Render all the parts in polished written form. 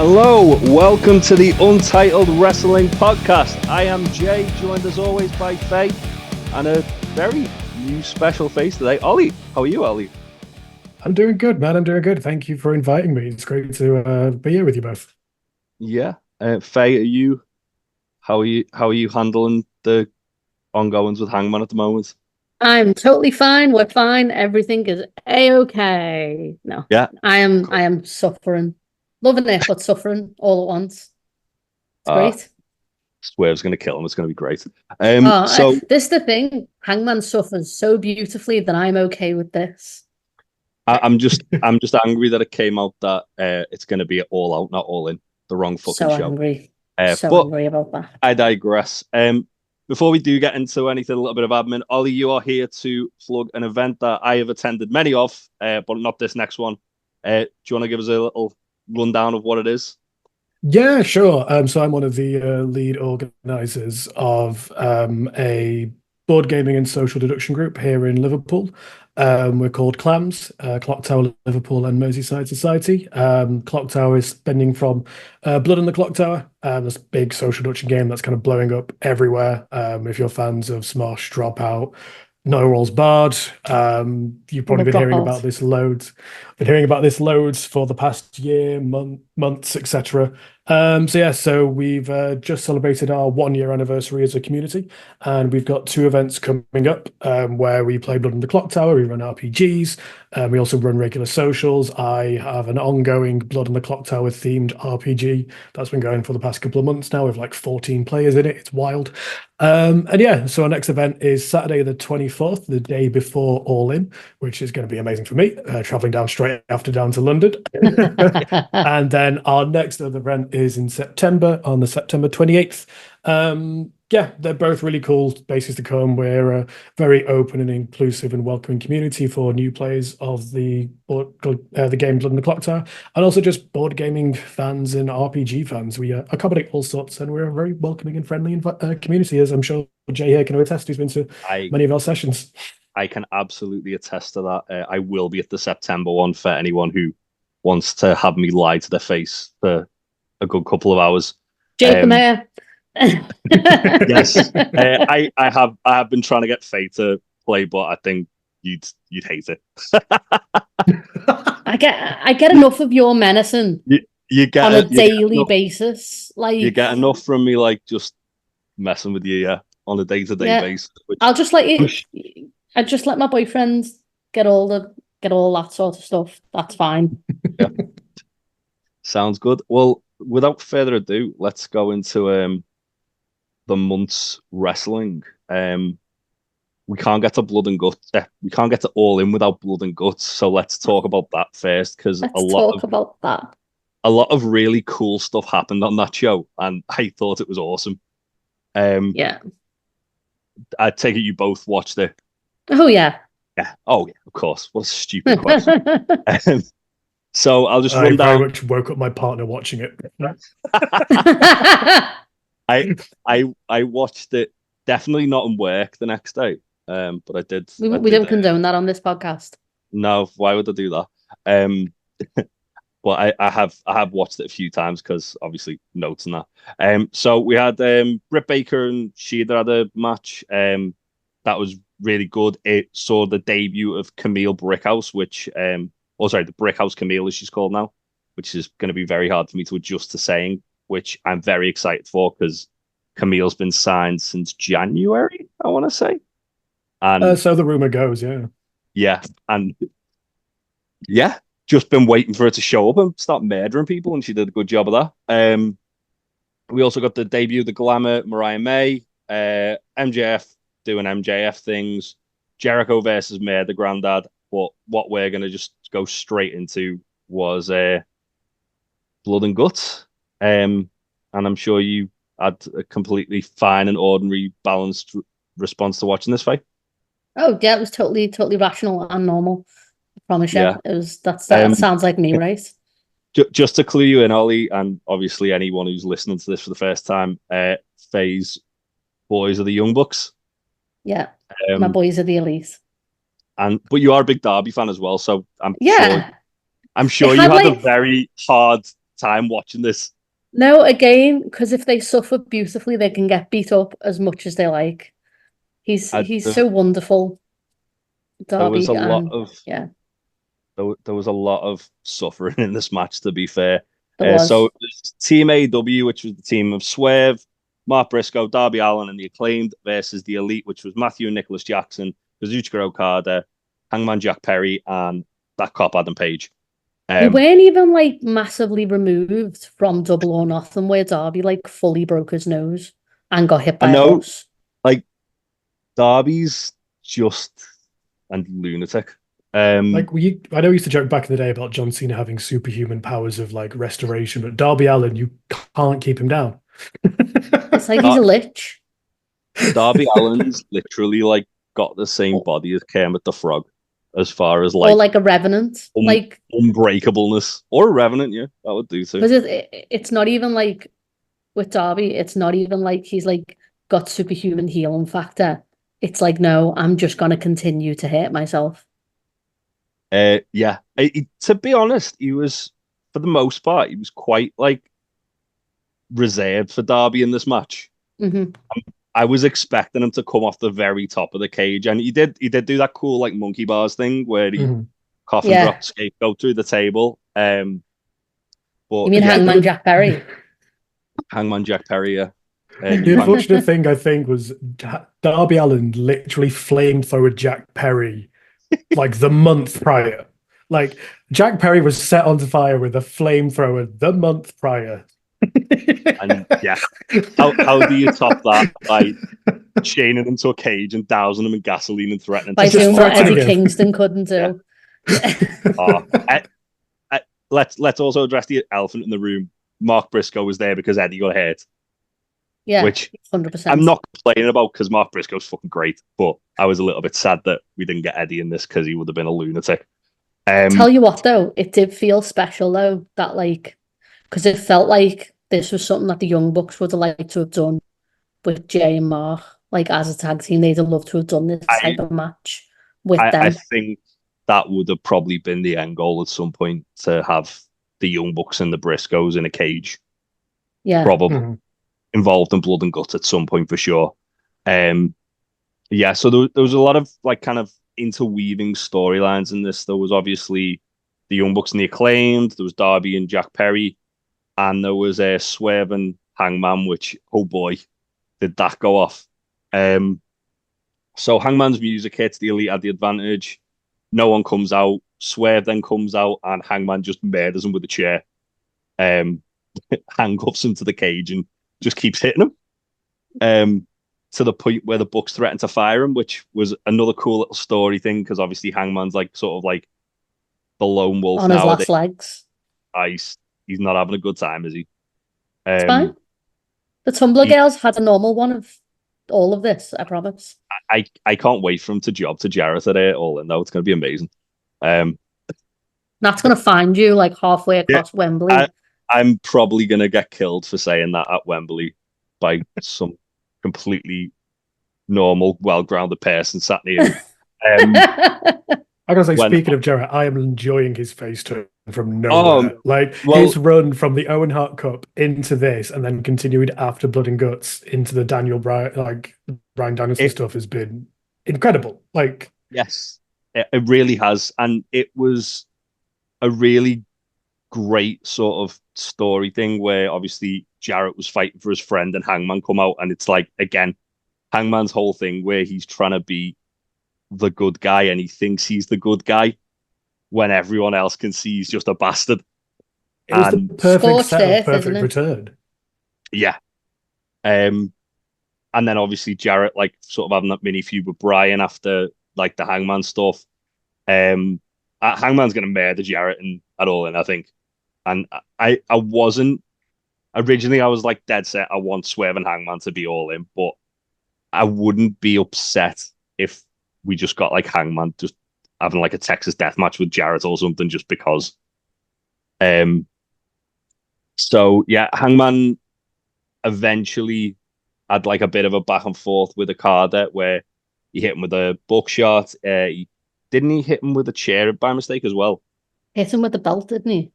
Hello, welcome to the Untitled Wrestling Podcast. I am Jay, joined as always by Faye, and a very new special face today, Ollie. How are you, Ollie? I'm doing good, man. I'm doing good. Thank you for inviting me. It's great to be here with you both. Yeah, Faye, how are you handling the ongoings with Hangman at the moment? I'm totally fine. We're fine. Everything is a-okay. No, Yeah, I am suffering, loving it, but suffering all at once. It's great. Swerve's going to kill him. It's going to be great. This is the thing. Hangman suffers so beautifully that I'm okay with this. I'm just angry that it came out that it's going to be all out, not all in. The wrong fucking so show. Angry. But angry about that. I digress. Before we do get into anything, a little bit of admin. Ollie, you are here to plug an event that I have attended many of, but not this next one. Do you want to give us a little rundown of what it is? Yeah, sure. So I'm one of the lead organizers of a board gaming and social deduction group here in Liverpool. We're called CLAMS, Clock Tower Liverpool and Merseyside Society. Clock Tower is spending from Blood on the Clock Tower, this big social deduction game that's kind of blowing up everywhere. If you're fans of Smosh, Dropout, No Rolls Barred, you've probably been hearing about this loads. Been hearing about this loads for the past year, months, etc. So we've just celebrated our 1 year anniversary as a community, and we've got two events coming up where we play Blood on the Clock Tower. We run RPGs. We also run regular socials. I have an ongoing Blood on the Clock Tower themed RPG that's been going for the past couple of months now with like 14 players in it. It's wild. So our next event is Saturday the 24th, the day before All In, which is going to be amazing for me, traveling down straight after down to London. And then our next other event is in September, on the September 28th. They're both really cool places to come. We're a very open and inclusive and welcoming community for new players of the game Blood on the Clock Tower, and also just board gaming fans and RPG fans. We accommodate all sorts, and we're a very welcoming and friendly community, as I'm sure Jay here can attest, who's been to many of our sessions. I can absolutely attest to that. I will be at the September one for anyone who wants to have me lie to their face for a good couple of hours. Jake the Mayor. Yes, I have been trying to get Faye to play, but I think you'd hate it. I get enough of your menacing. You get on a daily basis. Like, you get enough from me, like just messing with you, on a day-to-day basis. I'll just let you. I just let my boyfriend get all that sort of stuff. That's fine. Yeah. Sounds good. Well, without further ado, let's go into the month's wrestling. We can't get to Blood and Guts. We can't get to All In without Blood and Guts. So let's talk about that first, because a lot of really cool stuff happened on that show, and I thought it was awesome. Yeah. I take it you both watched it. Oh yeah. Yeah. Oh yeah. Of course. What a stupid question. So I'll just run down. I very much woke up my partner watching it. I watched it, definitely not in work the next day. But I did. We don't condone that on this podcast. No, why would I do that? But I have watched it a few times because obviously notes and that. So we had Britt Baker and Shida had a match. That was really good. It saw the debut of Camille Brickhouse, the Brickhouse Camille, as she's called now, which is going to be very hard for me to adjust to saying, which I'm very excited for because Camille's been signed since January, I want to say. And so the rumor goes, yeah. Yeah, and yeah, just been waiting for her to show up and start murdering people, and she did a good job of that. We also got the debut of the Glamour, Mariah May, MJF doing MJF things, Jericho versus Murder Grandad. But what we're going to just go straight into was Blood and Guts. And I'm sure you had a completely fine and ordinary, balanced response to watching this fight. Oh yeah, it was totally rational and normal. I promise you. Yeah. It was that sounds like me, right? Just to clue you in, Ollie, and obviously anyone who's listening to this for the first time, Faye's boys are the Young Bucks. Yeah, my boys are the Elite. But you are a big Derby fan as well, so I'm sure it you had a very hard time watching this. No, again, because if they suffer beautifully, they can get beat up as much as they like. He's so wonderful, There was Darby, a lot and of yeah, there was a lot of suffering in this match, to be fair. there was. So it was Team AEW, which was the team of Swerve, Mark Briscoe, Darby Allin, and the Acclaimed versus the Elite, which was Matthew and Nicholas Jackson, Kazuchika Okada, Hangman Jack Perry, and that cop Adam Page. They weren't even like massively removed from Double or Nothing, where Darby like fully broke his nose and got hit by a bus. Like Darby's just a lunatic. Like I know we used to joke back in the day about John Cena having superhuman powers of like restoration, but Darby Allin, you can't keep him down. It's like he's a lich. Darby Allin's literally like got the same body as Kermit the Frog, as far as like, or like a revenant, like unbreakableness, or a revenant. Yeah, that would do too. Because it's not even like with Darby, it's not even like he's like got superhuman healing factor. It's like, no, I'm just gonna continue to hurt myself. Yeah. To be honest, he was, for the most part, he was quite like reserved for Darby in this match. Mm-hmm. I was expecting him to come off the very top of the cage, and he did do that cool like monkey bars thing where he coffin dropped Scapegoat through the table. But you mean Hangman Jack Perry? Hangman Jack Perry, yeah. The unfortunate thing, I think, was Darby Allin literally flamethrowered Jack Perry like the month prior. Like, Jack Perry was set on fire with a flamethrower the month prior. And yeah, how do you top that by chaining him to a cage and dousing him in gasoline and threatening by to doing what Eddie Kingston couldn't do? Let's also address the elephant in the room. Mark Briscoe was there because Eddie got hurt. Yeah, which 100%. I'm not complaining about because Mark Briscoe's fucking great, but I was a little bit sad that we didn't get Eddie in this because he would have been a lunatic. Tell you what, though, it did feel special though, that like, because it felt like this was something that the Young Bucks would have liked to have done with Jay and Mark, like as a tag team. They'd have loved to have done this type of match with them. I think that would have probably been the end goal at some point, to have the Young Bucks and the Briscoes in a cage. Yeah, probably involved in blood and guts at some point for sure. Yeah, so there was a lot of like kind of interweaving storylines in this. There was obviously the Young Bucks and the Acclaimed. There was Darby and Jack Perry, and there was a Swerve and Hangman, which, oh boy, did that go off. So Hangman's music hits, the Elite had the advantage. No one comes out. Swerve then comes out, and Hangman just murders him with a chair. Handcuffs him to the cage and just keeps hitting him. To the point where the Bucks threatened to fire him, which was another cool little story thing, because obviously Hangman's like sort of like the lone wolf on his last legs. He's not having a good time, is he? It's fine. The Tumblr girls had a normal one of all of this, I promise. I can't wait for him to job to Jarrett at it all, and though it's going to be amazing. That's going to find you like halfway across Wembley. I'm probably going to get killed for saying that at Wembley by some completely normal, well-grounded person sat near me. I gotta say, speaking of Jarrett, I am enjoying his face turn from nowhere. His run from the Owen Hart Cup into this, and then continued after Blood and Guts into the Bryan Danielson stuff has been incredible. Like, yes, it really has, and it was a really great sort of story thing where obviously Jarrett was fighting for his friend and Hangman come out, and it's like, again, Hangman's whole thing where he's trying to be the good guy and he thinks he's the good guy when everyone else can see he's just a bastard. It was the perfect setup, perfect return. Yeah. And then obviously Jarrett like sort of having that mini feud with Bryan after like the Hangman stuff. Hangman's gonna murder Jarrett and at all, and I think. And I wasn't originally, I was like dead set I want Swerve and Hangman to be all in, but I wouldn't be upset if we just got like Hangman just having like a Texas death match with Jarrett or something, just because. So yeah, Hangman eventually had like a bit of a back and forth with Okada where he hit him with a buckshot. Didn't he hit him with a chair by mistake as well? Hit him with the belt, didn't he?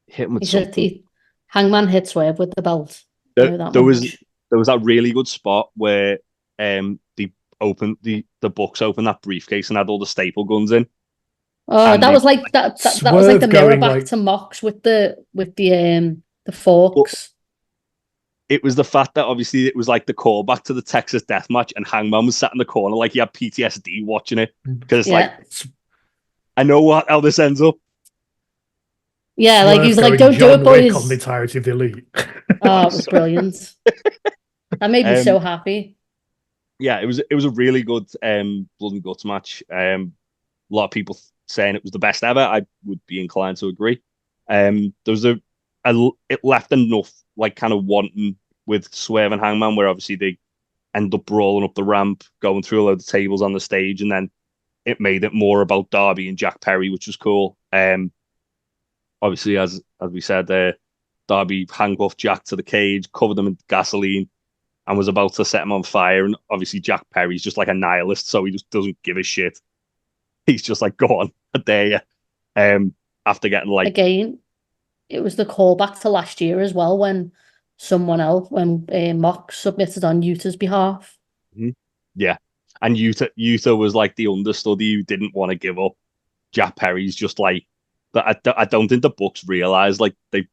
hit him with He said something. Hangman hit Swerve with the belt. There, That there was much. there was that really good spot where they opened the books open that briefcase and had all the staple guns in. Oh, And that they was like that was like Swerve the mirror going back like to Mox with the but forks. it was the fact that obviously it was like the callback to the Texas Death Match, and Hangman was sat in the corner like he had PTSD watching it because it's like Yeah. I know how this ends up. Yeah, like Swerve he's like, going don't do it, John Wick on the boys. entirety of the Elite. Oh, it was brilliant. That made me Um, so happy. yeah, it was a really good blood and guts match. A lot of people saying it was the best ever. I would be inclined to agree. There was it left enough like kind of wanting with Swerve and Hangman, where obviously they end up brawling up the ramp, going through a load of tables on the stage, and then it made it more about Darby and Jack Perry, which was cool. Obviously, as we said, Darby handcuffed Jack to the cage, covered him in gasoline, and was about to set him on fire. And obviously, Jack Perry's just like a nihilist, so he just doesn't give a shit. He's just like, go on, I dare you. After getting like Again, it was the callback to last year as well when Mox submitted on Utah's behalf. yeah, and Utah was like the understudy who didn't want to give up. Jack Perry's just like that. I don't think the books realize like they've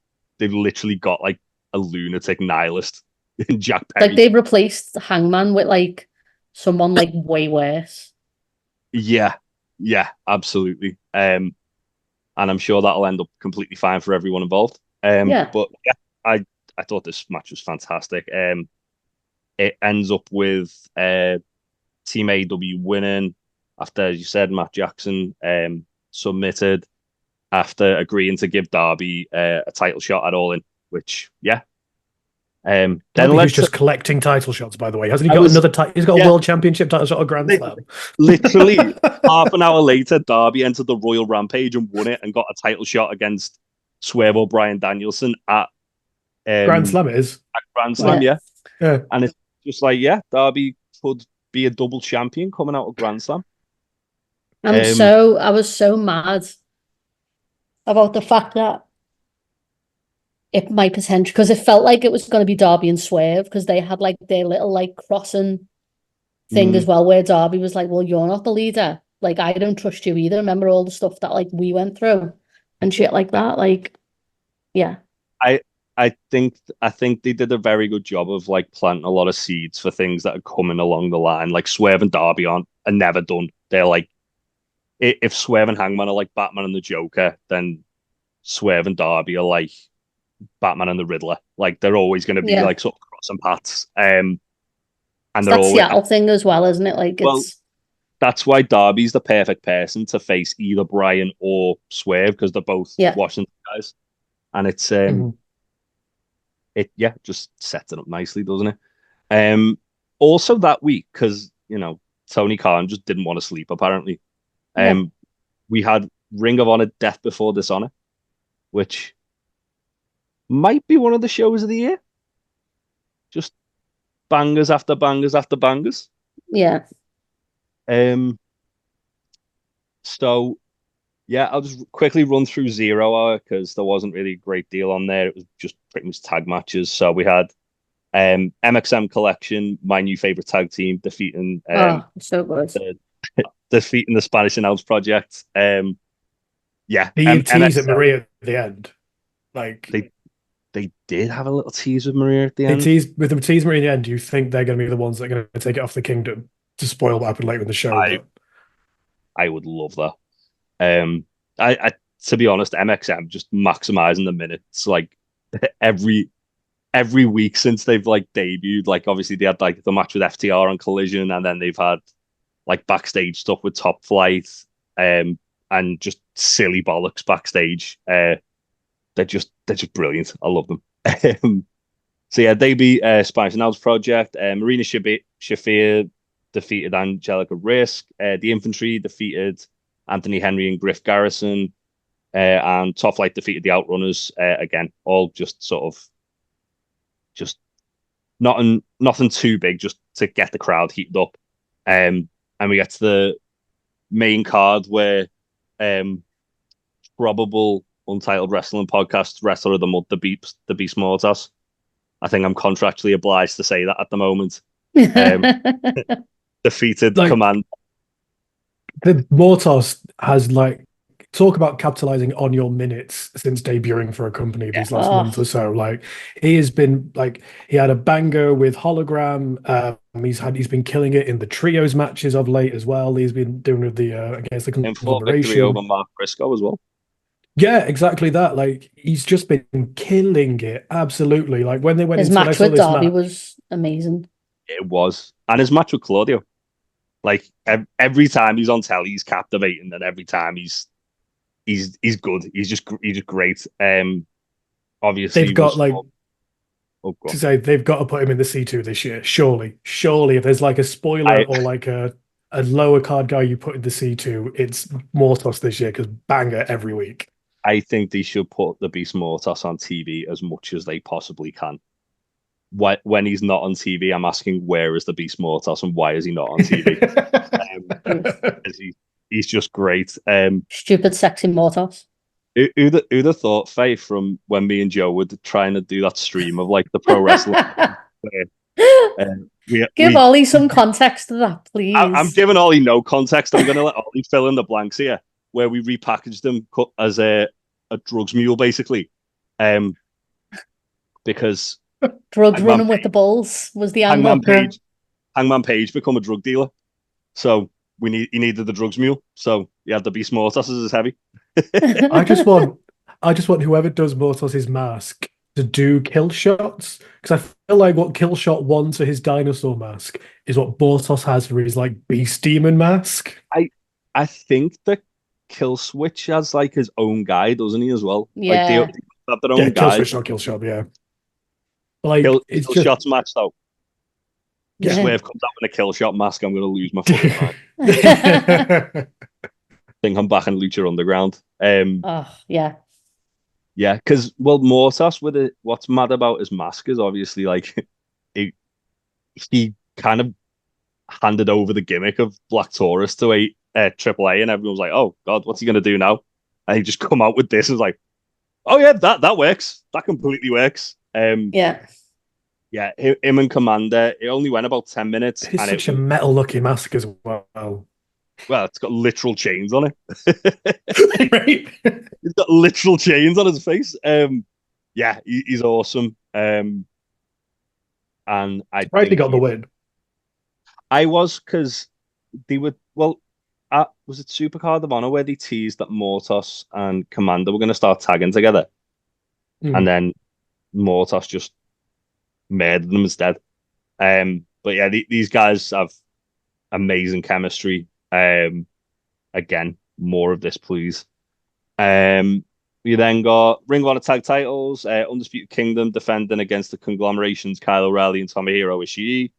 literally got like a lunatic nihilist in Jack Perry. Like they replaced Hangman with like someone like way worse. Yeah, absolutely. And I'm sure that'll end up completely fine for everyone involved. Yeah. But yeah, I thought this match was fantastic. It ends up with Team AEW winning after, as you said, Matt Jackson submitted after agreeing to give Darby a title shot at All In, which yeah. Then Darby, let's who's just collecting title shots, by the way. Hasn't he I got was another title? He's got a yeah, world championship title shot, a Grand Slam. literally half an hour later, Darby entered the Royal Rampage and won it and got a title shot against Swerve or Bryan Danielson at Grand Slam it is. Grand Slam, yeah. Yeah. And it's just like, yeah, Darby could be a double champion coming out of Grand Slam. I was so mad about the fact that it might potentially, because it felt like it was going to be Darby and Swerve because they had like their little like crossing thing as well, where Darby was like, well, you're not the leader. Like, I don't trust you either. Remember all the stuff that like we went through and shit like that. Like, yeah. I think they did a very good job of like planting a lot of seeds for things that are coming along the line. Like Swerve and Darby are never done. They're like, if Swerve and Hangman are like Batman and the Joker, then Swerve and Darby are like Batman and the Riddler. Like they're always going to be like sort of crossing paths. And It's they're that always Seattle thing as well, isn't it? Like well, it's that's why Darby's the perfect person to face either Bryan or Swerve because they're both Washington guys, and it's it just sets it up nicely, doesn't it? Also that week because Tony Khan just didn't want to sleep apparently. We had Ring of Honor Death Before Dishonor, which might be one of the shows of the year. Just bangers after bangers after bangers. Yeah. So yeah, I'll just quickly run through 0 Hour because there wasn't really a great deal on there. It was just pretty much tag matches. So we had MXM Collection, my new favorite tag team, defeating so good. defeating the Spanish Announce Project. The tease at Maria at the end. Like they did have a little tease with Maria at the end. With the tease Maria at the end, do you think they're going to be the ones that are going to take it off the Kingdom to spoil what happened later in the show? I would love that. I to be honest, MXM just maximizing the minutes like every week since they've like debuted. Like obviously they had like the match with FTR on Collision, and then they've had like backstage stuff with Top Flight, and just silly bollocks backstage. They're just brilliant. I love them. So yeah, they beat Spanish Announce Project. Marina Shafir defeated Angelica Risk. The Infantry defeated Anthony Henry and Griff Garrison. And Top Flight defeated the Outrunners. Again, all just sort of just nothing too big, just to get the crowd heated up. And we get to the main card where probable Untitled Wrestling Podcast Wrestler of the Month, the Beast Mortas. I think I'm contractually obliged to say that at the moment. Defeated Command. The Mortos has talk about capitalizing on your minutes since debuting for a company these last month or so. He has been he had a banger with Hologram. He's been killing it in the trios matches of late as well. He's been doing with the against the conglomeration. Victory over Mark Briscoe as well. Yeah, exactly that. He's just been killing it. Absolutely. When they went his into match with Darby was amazing. It was, and his match with Claudio. Every time he's on telly, he's captivating, and every time he's good. He's just great. Obviously they've got they've got to put him in the C2 this year. Surely, if there's a spoiler or a lower card guy you put in the C2, it's Mortos this year because banger every week. I think they should put the Beast Mortos on TV as much as they possibly can. When he's not on TV, I'm asking where is the Beast Mortos and why is he not on TV? He's just great. Stupid, sexy Mortos. Who'd have thought, Faye, from when me and Joe were trying to do that stream of the pro wrestling? Give Ollie some context to that, please. I'm giving Ollie no context. I'm going to let Ollie fill in the blanks here, where we repackaged him as a drugs mule, basically. Because drugs running with the bulls was the angle. Hangman Page become a drug dealer, so he needed the drugs mule, so he had the Beast Mortos as his heavy. I just want whoever does Mortos' mask to do kill shots, because I feel like what Killshot wants for his dinosaur mask is what Mortos has for his beast demon mask. I think the Kill Switch has his own guy, doesn't he, as well? Yeah, they have their own guy. Kill Switch, not Killshot, yeah. It's Kill Shot's match though. Yeah. Swerve comes out in a Kill Shot mask, I'm going to lose my fucking mind. I think I'm back in Lucha Underground. Yeah, because Mortos with it. What's mad about his mask is obviously he kind of handed over the gimmick of Black Taurus to AAA, and everyone was like, "Oh God, what's he going to do now?" And he just come out with this and was like, "Oh yeah, that works. That completely works." Yeah, him and Commander. It only went about 10 minutes. It's such a metal-looking mask as well. Well, it's got literal chains on it. Right? He's got literal chains on his face. Yeah, he's awesome. And I think he got the win. I was, because they were was it Supercard of Honor where they teased that Mortos and Commander were going to start tagging together, and then Mortos just murdered them instead. But yeah, these guys have amazing chemistry. Again, more of this, please. We then got Ring of Honor tag titles, Undisputed Kingdom defending against the conglomerations Kyle O'Reilly and Tomohiro Ishii.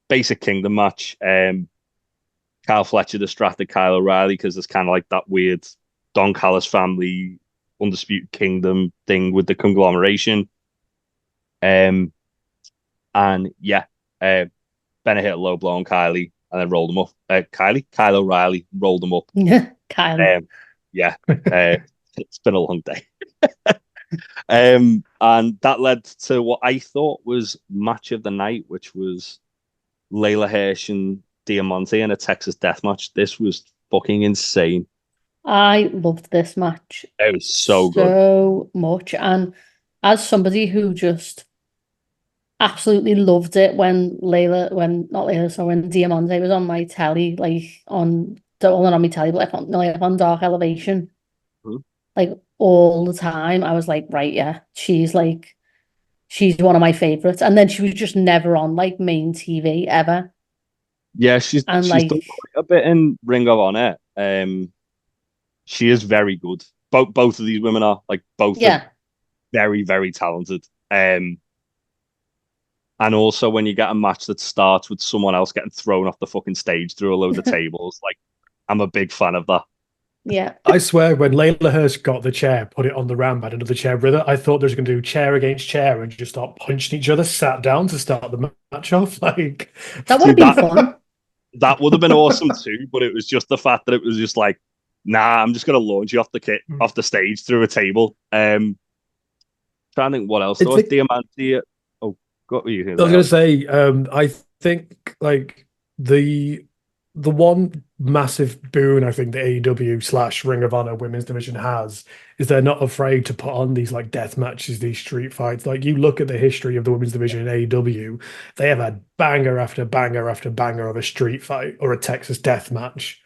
Basic Kingdom match. Kyle Fletcher distracted Kyle O'Reilly because there's kind of that weird Don Callis family Undisputed Kingdom thing with the conglomeration. And yeah, Bennett hit a low blow on Kylie and then rolled him up. Kyle O'Reilly rolled him up. Kyle. Yeah, it's been a long day. And that led to what I thought was match of the night, which was Layla Hirsch and Diamante in a Texas death match. This was fucking insane. I loved this match. It was so good. So much. And as somebody who just absolutely loved it when Diamante was on my telly, on my telly, but on Dark Elevation, all the time, I was like, right, yeah, she's one of my favorites. And then she was just never on main TV ever. Yeah, she's done quite a bit in Ring of Honor. She is very good. Both of these women are are very, very talented. And also when you get a match that starts with someone else getting thrown off the fucking stage through a load of tables, I'm a big fan of that. Yeah. I swear when Layla Hirsch got the chair, put it on the ramp, had another chair with her, I thought they were going to do chair against chair and just start punching each other, sat down to start the match off. That would have been fun. That would have been awesome too, but it was just the fact that it was just Nah, I'm just gonna launch you off the stage through a table. Trying to think what else. There was Diamante. Oh, what were you I was going to say, I think like the one massive boon I think the AEW / Ring of Honor women's division has is they're not afraid to put on these like death matches, these street fights. Like you look at the history of the women's division in AEW, they have had banger after banger after banger of a street fight or a Texas death match.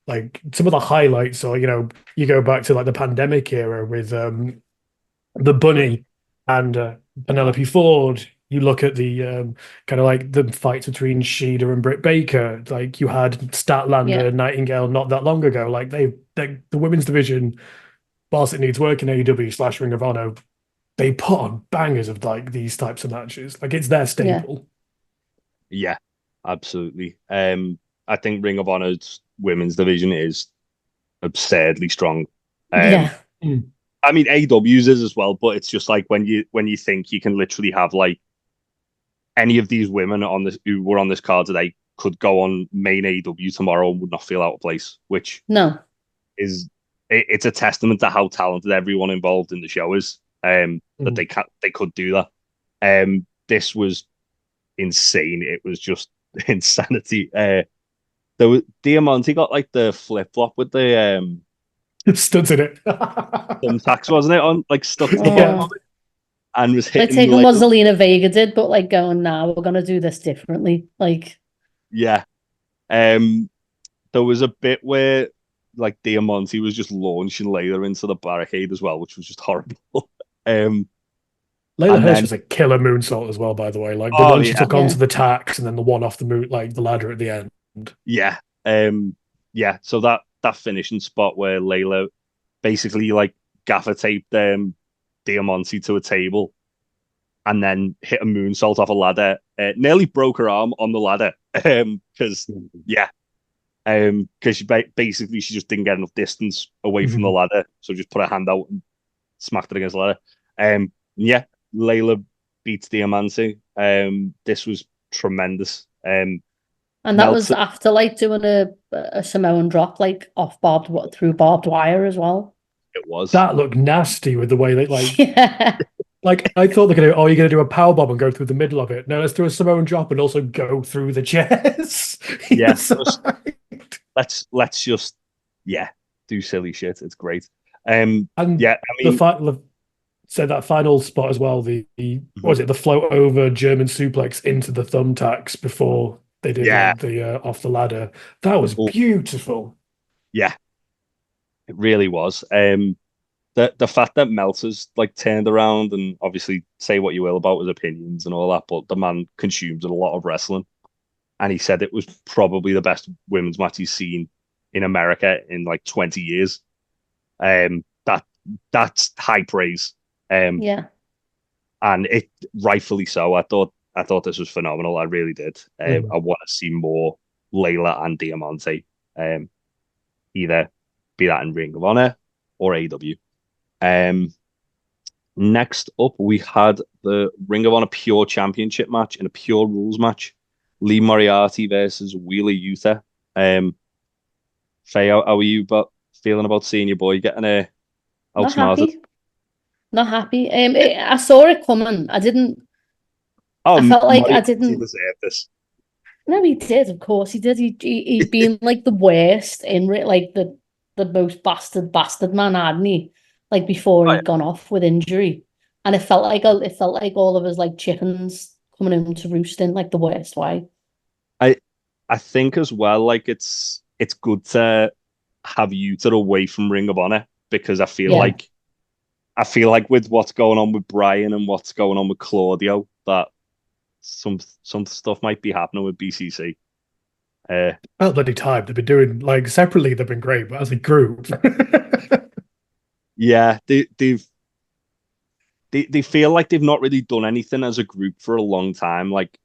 Like some of the highlights, or you go back to like the pandemic era with the Bunny and Penelope Ford. You look at the kind of like the fights between Sheeda and Britt Baker. Like you had Statlander, Nightingale not that long ago. Like the women's division, whilst it needs work in AEW / Ring of Honor, they put on bangers of like these types of matches. Like it's their staple. Yeah, absolutely. I think Ring of Honor's women's division is absurdly strong. I mean, AEW's is as well, but it's just like when you think you can literally have like any of these women on this who were on this card today could go on main AEW tomorrow and would not feel out of place, which it's a testament to how talented everyone involved in the show is. That they could do that. This was insane. It was just insanity. There was Diamante got like the flip flop with the studs in it. thumbtacks, wasn't it? On like stuck to the bottom of it, and was hitting. Like taking what Zelina Vega did, but like going, nah, we're gonna do this differently. Like, yeah. There was a bit where like Diamante was just launching Layla into the barricade as well, which was just horrible. Layla Hirsch was a killer moonsault as well, by the way. Like the one she took onto the tacks, and then the one off the moon, like the ladder at the end. Yeah. So that finishing spot where Layla basically like gaffer taped Diamante to a table and then hit a moonsault off a ladder, nearly broke her arm on the ladder because she just didn't get enough distance away from the ladder, so just put her hand out and smacked it against the ladder. Layla beats Diamante. This was tremendous. And that was after like doing a Samoan drop like through barbed wire as well. It was. That looked nasty with the way they like. Like I thought they're gonna. Oh, you're gonna do a power bomb and go through the middle of it. No, let's do a Samoan drop and also go through the chairs. Yes. Let's just do silly shit. It's great. I mean, so that final spot as well. The what was it? The float over German suplex into the thumbtacks before they did the off the ladder. That was beautiful. Yeah, it really was. The fact that Meltzer's like turned around and obviously say what you will about his opinions and all that, but the man consumes a lot of wrestling, and he said it was probably the best women's match he's seen in America in like 20 years. That's high praise. And it rightfully so. I thought this was phenomenal. I really did. I want to see more Layla and Diamante. Either be that in Ring of Honor or AEW. Next up, we had the Ring of Honor Pure Championship match in a Pure Rules match. Lee Moriarty versus Wheeler Yuta. Faye, how are you feeling about seeing your boy getting outsmarted? Not happy. I saw it coming. I didn't. I felt like I didn't. He deserved this. No, he did. Of course, he did. He'd been like the worst in like the most bastard man, hadn't he? Like before he'd gone off with injury, and it felt like all of his like chickens coming in to roost in like the worst way. I think as well, like it's good to have Yuta away from Ring of Honor because I feel like with what's going on with Brian and what's going on with Claudio, that some stuff might be happening with BCC. Well, bloody time. They've been doing like separately. They've been great, but as a group, they feel like they've not really done anything as a group for a long time. Like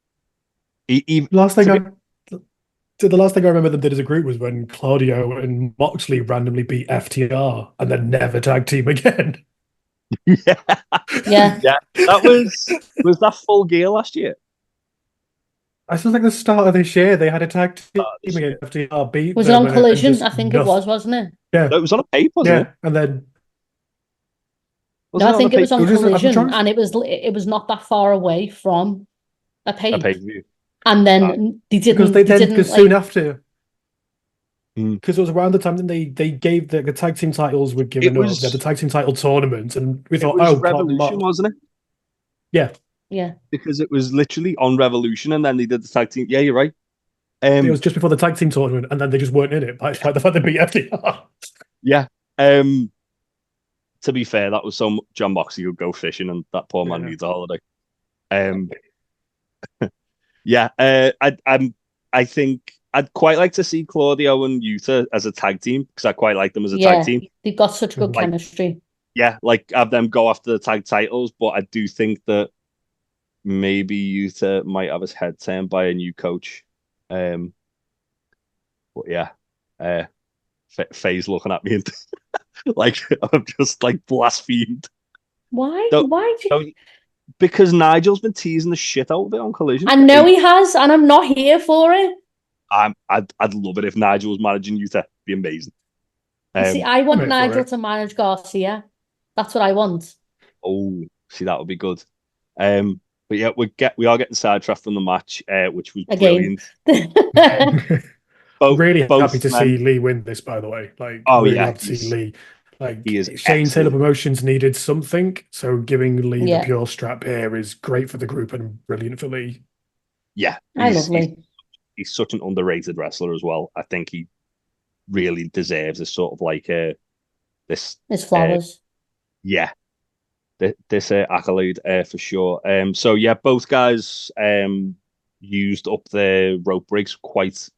the last thing I remember them did as a group was when Claudio and Moxley randomly beat FTR and then never tag team again. Yeah. That was that Full Gear last year? I still think the start of this year they had a tag team this year. against FTR, beat Was it them, on and then Collision? just I think it was, wasn't it? Yeah, No, it was on a paper, wasn't yeah, it? and then No, I think it was on It was just Collision, arbitrage? and it was not that far away from a A pay. pay-per-view. And then because soon after, Mm. because it was around the time that they gave the tag team titles were given up. They had the tag team title tournament, and we It thought, was oh, Revolution, wasn't it? Yeah, yeah. Because it was literally on Revolution, and then they did the tag team. Yeah, you're right. it was just before the tag team tournament, and then they just weren't in it, despite the fact they beat FTR. Yeah. To be fair, that was some John Moxley would go fishing, and that poor man needs a holiday. Yeah. I think I'd quite like to see Claudio and Yuta as a tag team because I quite like them as a tag team. They've got such good Like, chemistry. Yeah, like have them go after the tag titles, but I do think that maybe Yuta might have his head turned by a new coach. But yeah, Faye's looking at me and like I'm just like blasphemed. Why? Don't- Why? Because Nigel's been teasing the shit out of it on Collision. I know he has, and I'm not here for it. I'd love it if Nigel was managing Yuta. It'd be amazing. See, I want I'm in for Nigel it. to manage Garcia. That's what I want. Oh, see, that would be good. But yeah, we are getting sidetracked from the match, which was Again. brilliant. Really both happy to men- see Lee win this, by the way. Like, Oh, really yeah, happy to see Lee. Like, he is Shane Taylor excellent. Promotions needed something, so giving Lee Yeah. the pure strap here is great for the group and brilliant for Lee. Yeah, I love Lee. He's such an underrated wrestler as well. I think he really deserves this sort of like this. His flowers. Yeah, this accolade for sure. So yeah, both guys used up their rope breaks quite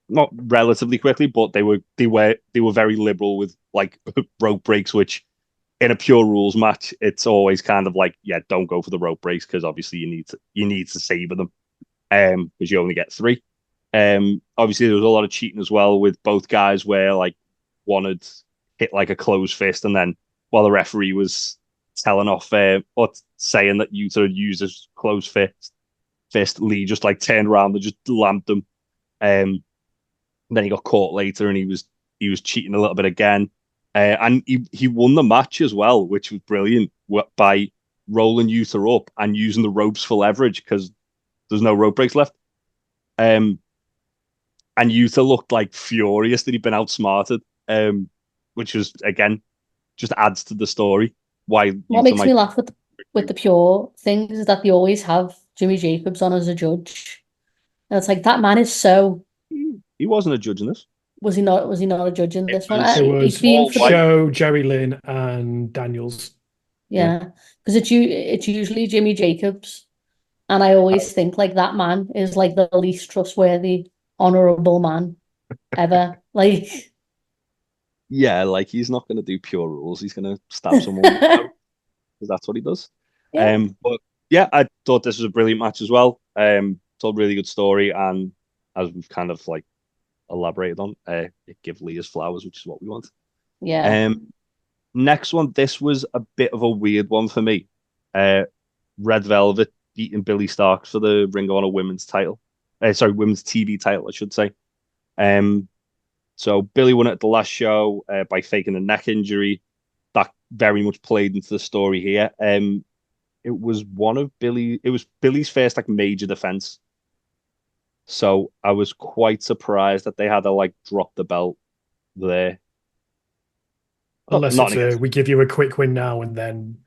not relatively quickly, but they were very liberal with like rope breaks, which in a pure rules match, it's always kind of like, yeah, don't go for the rope breaks because obviously you need to savor them because you only get 3. Obviously there was a lot of cheating as well with both guys where like one had hit like a closed fist and then while the referee was telling off or saying that Yuta had used his closed fist, Lee just like turned around and just lamped him. Then he got caught later and he was cheating a little bit again. And he won the match as well, which was brilliant by rolling Yuta up and using the ropes for leverage because there's no rope breaks left. And Yuta looked like furious that he'd been outsmarted, which was again just adds to the story. Why What Yuta makes me laugh with the pure things is that they always have Jimmy Jacobs on as a judge. And it's like that man is so. He wasn't a judge in this. Was he not? Was he not a judge in this one? It was He's being for Show, Jerry Lynn, and Daniels. Yeah, because it's usually Jimmy Jacobs, and I always think like that man is like the least trustworthy, honorable man ever. Like, yeah, like he's not going to do pure rules. He's going to stab someone because that's what he does. Yeah. But yeah, I thought this was a brilliant match as well. Told a really good story, and as we've kind of like elaborated on, it give Lee his flowers, which is what we want. Yeah. Next one, this was a bit of a weird one for me. Red Velvet beating Billy Starks for the Ring of Honor women's title. Women's TV title, I should say. So Billy won it at the last show by faking a neck injury. That very much played into the story here. It was Billy's first like major defense. So I was quite surprised that they had to like drop the belt there. Unless it's we give you a quick win now and then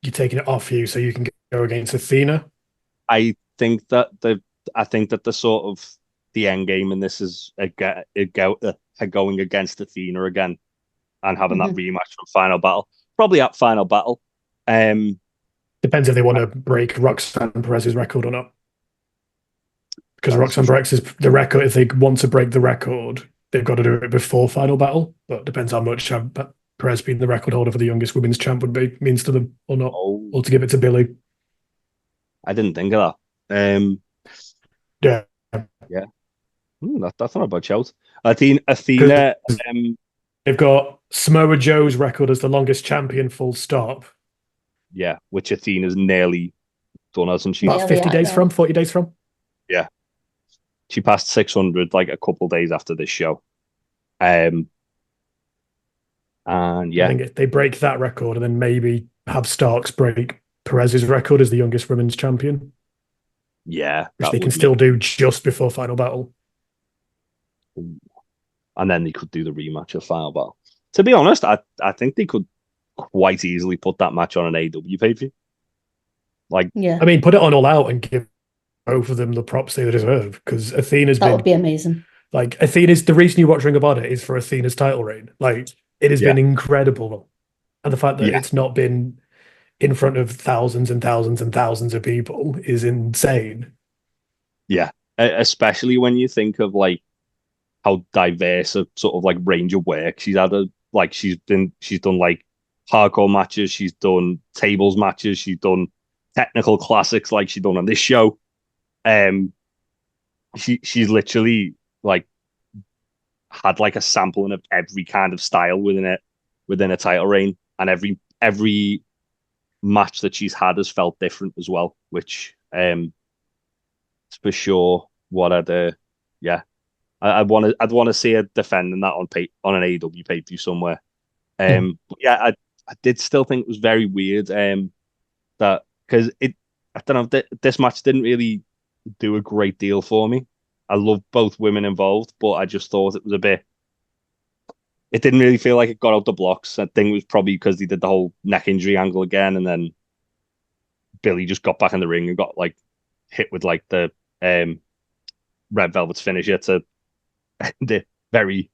you're taking it off you so you can go against Athena. I think that the sort of the end game in this is going against Athena again and having that rematch from Final Battle. Probably at Final Battle. Depends if they want to break Roxanne Perez's record or not. Because Roxanne Perez's the record, if they want to break the record, they've got to do it before Final Battle. But it depends how much Perez being the record holder for the youngest women's champ means to them or not. Or to give it to Billy. I didn't think of that. Yeah. That's not a bad shout. Athena. They've got Samoa Joe's record as the longest champion, full stop. Yeah, which Athena's nearly done, hasn't she? About 50 days from, 40 days from. Yeah. She passed 600 like a couple days after this show. And yeah. I think if they break that record and then maybe have Starks break Perez's record as the youngest women's champion. Yeah. Which they can still do just before Final Battle. And then they could do the rematch of Final Battle. To be honest, I think they could quite easily put that match on an AEW pay-per-view. Like, yeah, I mean, put it on All Out and give both of them the props they deserve, because Athena's that would be amazing. Like, Athena's, the reason you watch Ring of Honor is for Athena's title reign. Like, it has been incredible. And the fact that it's not been in front of thousands and thousands and thousands of people is insane. Yeah, especially when you think of like how diverse a sort of like range of work she's had. Like she's done like hardcore matches, she's done tables matches, she's done technical classics like she's done on this show. She's literally like had like a sampling of every kind of style within a title reign, and every match that she's had has felt different as well, which for sure what I'd want to see her defending that on an AEW pay-per-view somewhere. But yeah, I did still think it was very weird that, because I don't know, this match didn't really do a great deal for me. I love both women involved, but I just thought it was it didn't really feel like it got out the blocks. I think it was probably because they did the whole neck injury angle again, and then Billy just got back in the ring and got like hit with like the Red Velvet's finisher to end it very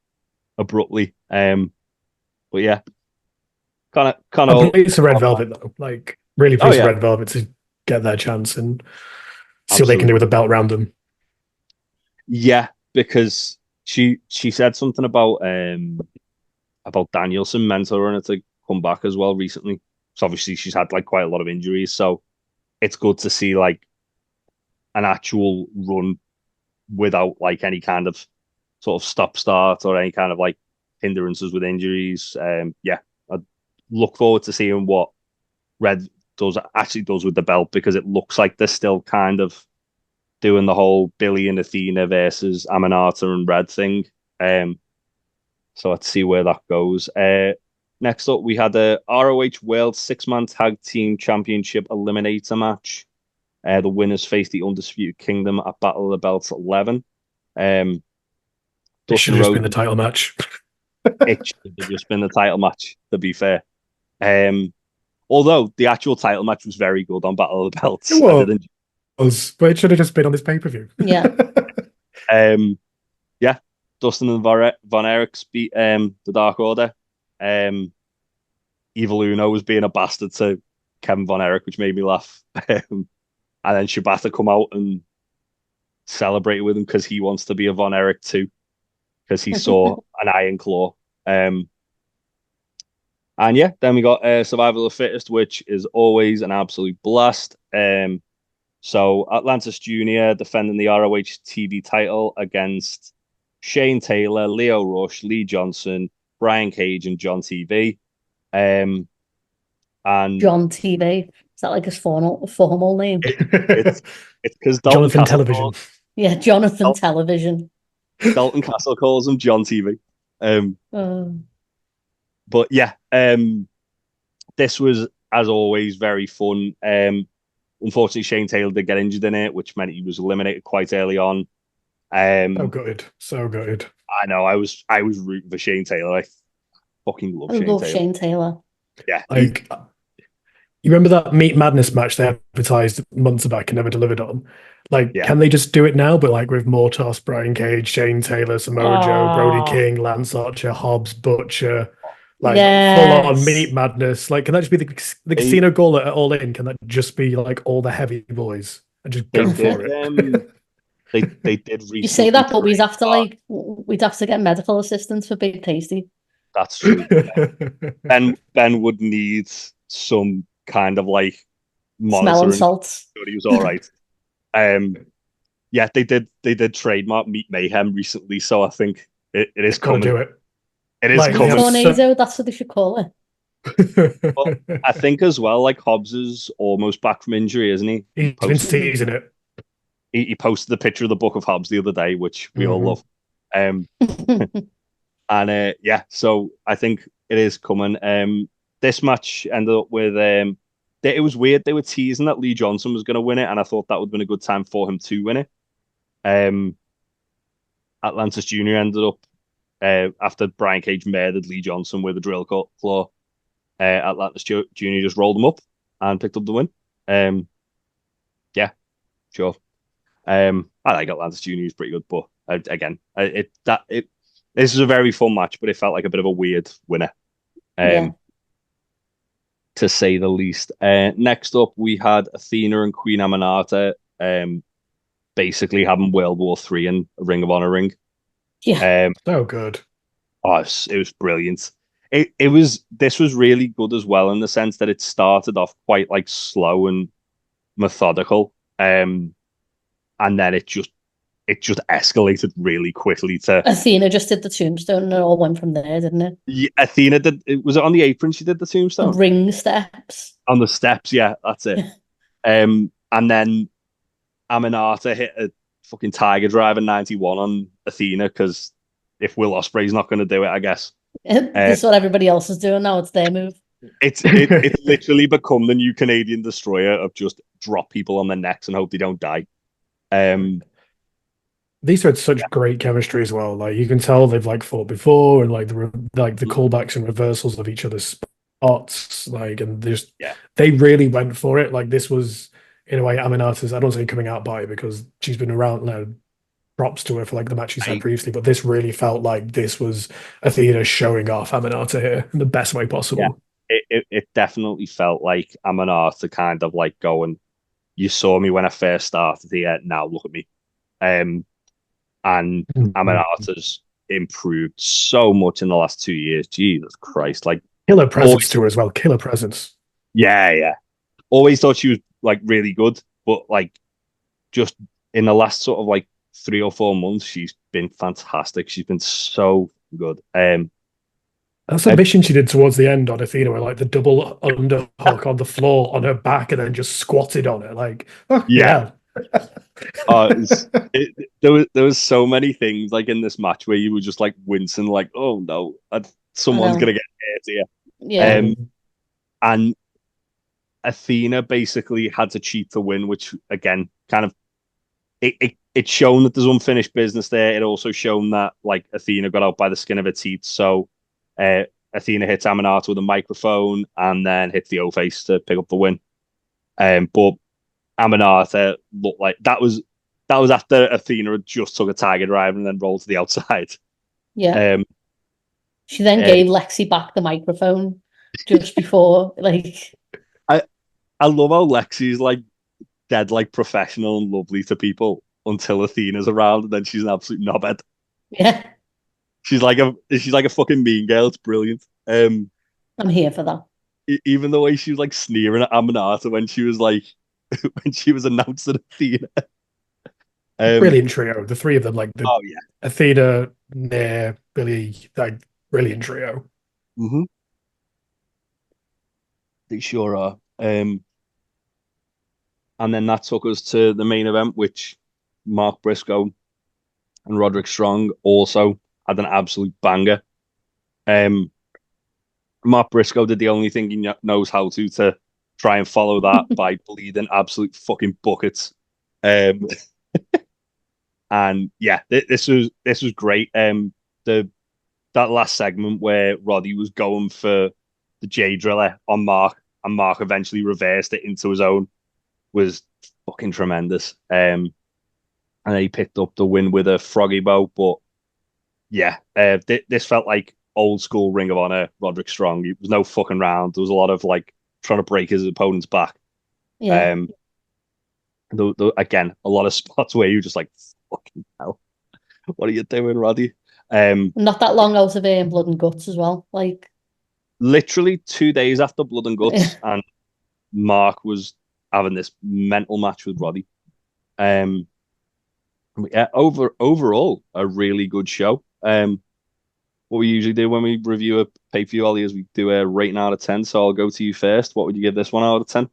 abruptly. But yeah, kind of. It's a Red Velvet though. Like, really pleased Red Velvet to get their chance and see what they can do with a belt around them. Yeah, because she said something about Danielson mentoring her to come back as well recently. So obviously she's had like quite a lot of injuries, so it's good to see like an actual run without like any kind of sort of stop start or any kind of like hindrances with injuries. Yeah, I look forward to seeing what Red does with the belt, because it looks like they're still kind of doing the whole Billy and Athena versus Aminata and Red thing. So let's see where that goes. Next up, we had a ROH World 6-Man Tag Team Championship Eliminator match. The winners faced the Undisputed Kingdom at Battle of the Belts 11. It should have just been the title match. It should have just been the title match, to be fair. Although the actual title match was very good on Battle of the Belts. It was, but it should have just been on this pay-per-view. Yeah. Yeah. Dustin and Von Erichs beat the Dark Order. Evil Uno was being a bastard to Kevin Von Erich, which made me laugh. And then Shibata come out and celebrate with him because he wants to be a Von Erich too, because he saw an Iron Claw. And yeah, then we got Survival of the Fittest, which is always an absolute blast. So Atlantis Jr. defending the ROH TV title against Shane Taylor, Leo Rush, Lee Johnson, Brian Cage, and John TV. And John TV. Is that like his formal name? It's because Jonathan Television. Yeah, Jonathan Television. Dalton Castle calls him John TV. But yeah, this was, as always, very fun. Unfortunately, Shane Taylor did get injured in it, which meant he was eliminated quite early on. So good. I know. I was rooting for Shane Taylor. I fucking love Shane Taylor. Shane Taylor. Yeah. Like, you remember that Meat Madness match they advertised months back and never delivered on? Like, can they just do it now, but like with Mortos, Brian Cage, Shane Taylor, Samoa Joe, Brody King, Lance Archer, Hobbs, Butcher, like full on Meat Madness? Like, can that just be the Casino Gauntlet at All In? Can that just be like all the heavy boys and just go for it? They did. You say that, but we'd have to get medical assistance for Big Tasty. That's true. Ben would need some kind of like smelling salts. He was all right. Yeah, they did trademark Meat Mayhem recently, so I think it is coming. Do it. It is coming. Tornado, that's what they should call it. But I think as well, like Hobbs is almost back from injury, isn't he? He's been teasing it. He posted the picture of the book of Hobbs the other day, which we all love. And yeah, so I think it is coming. This match ended up with it was weird. They were teasing that Lee Johnson was going to win it, and I thought that would have been a good time for him to win it. Atlantis Jr. ended up after Brian Cage murdered Lee Johnson with a drill claw. Atlantis Jr. just rolled him up and picked up the win. Yeah, sure. I like Atlantis Jr. He's pretty good, but again, this is a very fun match, but it felt like a bit of a weird winner, to say the least. Next up, we had Athena and Queen Aminata, basically having World War III in a Ring of Honor ring. Yeah, so good. Oh, it was brilliant. This was really good as well in the sense that it started off quite like slow and methodical, and then it just escalated really quickly to Athena just did the tombstone and it all went from there, didn't it? Yeah, Athena did. Was it on the apron? She did the tombstone. The ring steps. On the steps, yeah, that's it. And then Aminata hit a fucking Tiger Driver 91 on Athena because if Will Ospreay's not going to do it, I guess. This is what everybody else is doing now. It's their move. It's literally become the new Canadian Destroyer of just drop people on their necks and hope they don't die. These had such great chemistry as well. Like you can tell they've like fought before, and like the callbacks and reversals of each other's spots. Like, and they really went for it. Like this was in a way Aminata's. I don't say coming out by because she's been around now. Props to her for like the match she's had previously, but this really felt like this was Athena showing off Aminata here in the best way possible. Yeah, it definitely felt like Aminata kind of like going, "You saw me when I first started here. Now look at me." And Aminata's improved so much in the last 2 years. Jesus Christ! Like killer presence to her as well. Killer presence. Yeah. Always thought she was like really good, but like just in the last sort of like 3 or 4 months, she's been fantastic. She's been so good. That submission she did towards the end on Athena, where like the double underhook on the floor on her back and then just squatted on it. Like, there was so many things like in this match where you were just like wincing, like, oh no, someone's gonna get hurt here. Yeah. And Athena basically had to cheat to win, which again, kind of it's shown that there's unfinished business there. It also shown that like Athena got out by the skin of her teeth. So Athena hits Aminata with a microphone and then hits the O-face to pick up the win. But Aminata looked like that was after Athena had just took a Tiger Drive and then rolled to the outside. Yeah. She then gave Lexi back the microphone just before, like. I love how Lexi's like dead, like professional and lovely to people until Athena's around, and then she's an absolute knobhead. Yeah. She's like a fucking mean girl. It's brilliant. I'm here for that. Even the way she was like sneering at Aminata when she was like when she was announcing Athena. Brilliant trio, the three of them, like yeah, Athena, Nair, Billy, like brilliant trio. They sure are. And then that took us to the main event, which Mark Briscoe and Roderick Strong also had an absolute banger. Mark Briscoe did the only thing he knows how to try and follow that by bleeding absolute fucking buckets. And yeah, this was great. That last segment where Roddy was going for the J Driller on Mark, and Mark eventually reversed it into his own, was fucking tremendous. And he picked up the win with a froggy bow. But yeah, this felt like old school Ring of Honor Roderick Strong. It was no fucking round. There was a lot of like trying to break his opponent's back. Yeah. Again, a lot of spots where you're just like, fucking hell, what are you doing, Roddy? Not that long out of Blood and Guts as well. Like literally 2 days after Blood and Guts, and Mark was having this mental match with Roddy. Yeah, overall a really good show. what we usually do when we review a pay-per-view, Ollie, is we do a rating out of 10. So I'll go to you first. What would you give this one out of 10?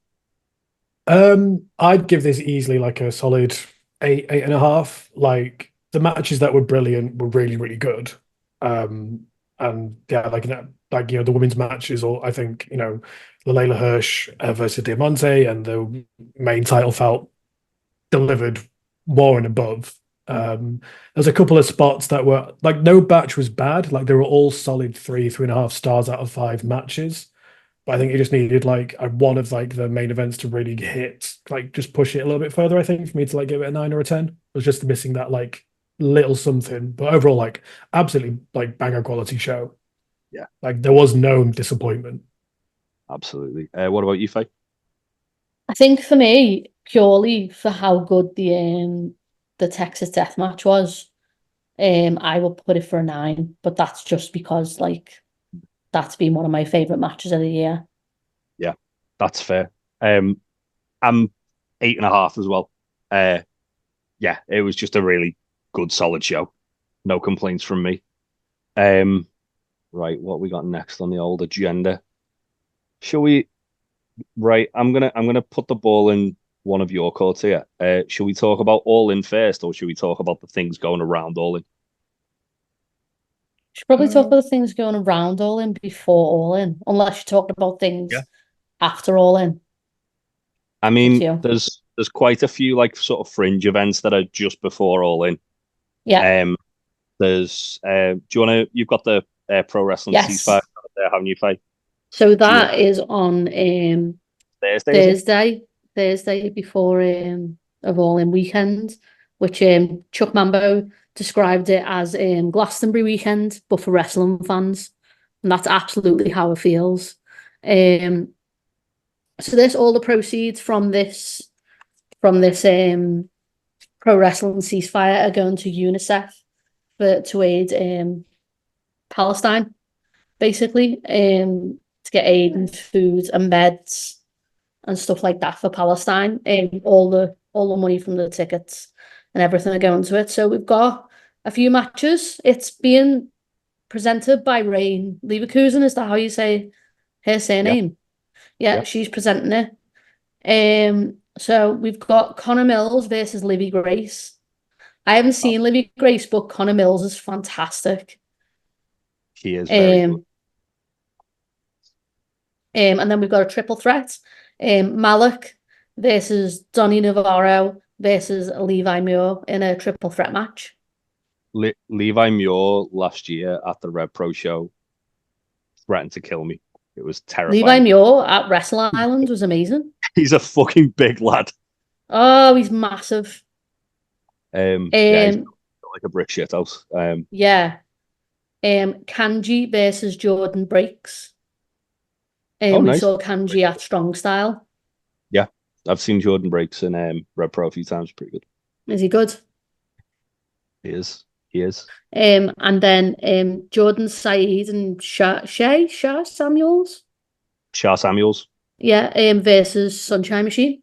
I'd give this easily like a solid 8.5. Like the matches that were brilliant were really, really good. And yeah, the women's matches, or I think the Layla Hirsch versus Diamante, and the main title felt delivered more and above. There's a couple of spots that were like no batch was bad. Like they were all solid 3.5 stars out of 5 matches. But I think it just needed like one of like the main events to really hit, like just push it a little bit further. I think for me to like give it a 9 or a 10. It was just missing that like little something. But overall, like absolutely like banger quality show. Yeah, like there was no disappointment. Absolutely. What about you, Faye? I think for me, purely for how good the Texas Death Match was, I would put it for a 9. But that's just because like that's been one of my favorite matches of the year. Yeah, that's fair. I'm 8.5 as well. Yeah, it was just a really good, solid show. No complaints from me. Right, what we got next on the old agenda? Shall we? Right, I'm gonna put the ball in one of your courts here. Shall we talk about All In first, or should we talk about the things going around All In? Should probably talk about the things going around All In before All In, unless you talked about Yeah. things after All In. I Up mean, to you. there's quite a few like sort of fringe events that are just before All In. Yeah. There's do you want to? You've got the pro wrestling Yes. ceasefire there, haven't you, Faye? So that is on Thursday, is it? Thursday before of All In weekend, which Chuck Mambo described it as Glastonbury weekend, but for wrestling fans, and that's absolutely how it feels. So this all the proceeds from this pro wrestling ceasefire are going to UNICEF to aid Palestine, basically, to get aid and food and meds and stuff like that for Palestine. All the money from the tickets and everything are going to it. So we've got a few matches. It's being presented by Rain Leverkusen. Is that how you say her surname? Yeah, she's presenting it. So we've got Connor Mills versus Livy Grace. I haven't seen Livy Grace, but Connor Mills is fantastic. He is very good. And then we've got a triple threat. Malik versus Donny Navarro versus Levi Muir in a triple threat match. Levi Muir last year at the Red Pro show threatened to kill me. It was terrifying. Levi Muir at Wrestle Island was amazing. He's a fucking big lad. Oh, he's massive. Yeah, he's like a brick shit house. Yeah. Kanji versus Jordan Breaks. We nice. saw Kanji at Strong Style. Yeah, I've seen Jordan Breaks in Red Pro a few times. Pretty good. Is he good? He is. He is. And then Jordan Saeed and Shah Samuels. Shah Samuels. Yeah, versus Sunshine Machine.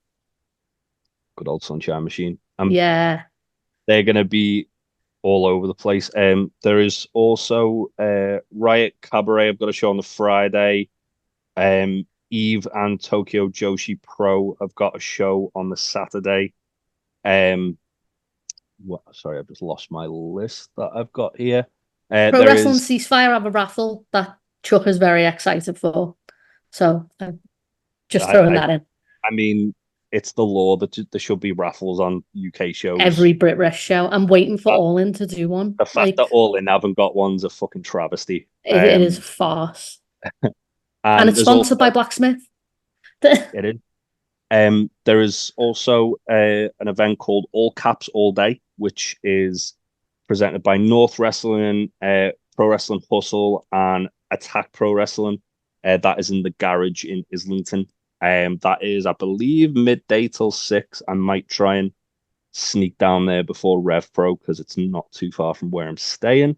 Good old Sunshine Machine. Yeah. They're going to be all over the place. There is also Riot Cabaret. I've got a show on the Friday. Eve and Tokyo Joshi Pro have got a show on the Saturday. Sorry, I've just lost my list that I've got here. Pro Wrestling Ceasefire have a raffle that Chuck is very excited for. So just throwing that in. I mean, it's the law that there should be raffles on UK shows. Every Brit Rest show. I'm waiting for All In to do one. The fact that All In haven't got one's a fucking travesty. It is a farce. And it's sponsored by Blacksmith. It is. There is also an event called All Caps All Day, which is presented by North Wrestling, Pro Wrestling Hustle, and Attack Pro Wrestling. That is in the garage in Islington. That is, I believe, midday till 6. I might try and sneak down there before Rev Pro because it's not too far from where I'm staying.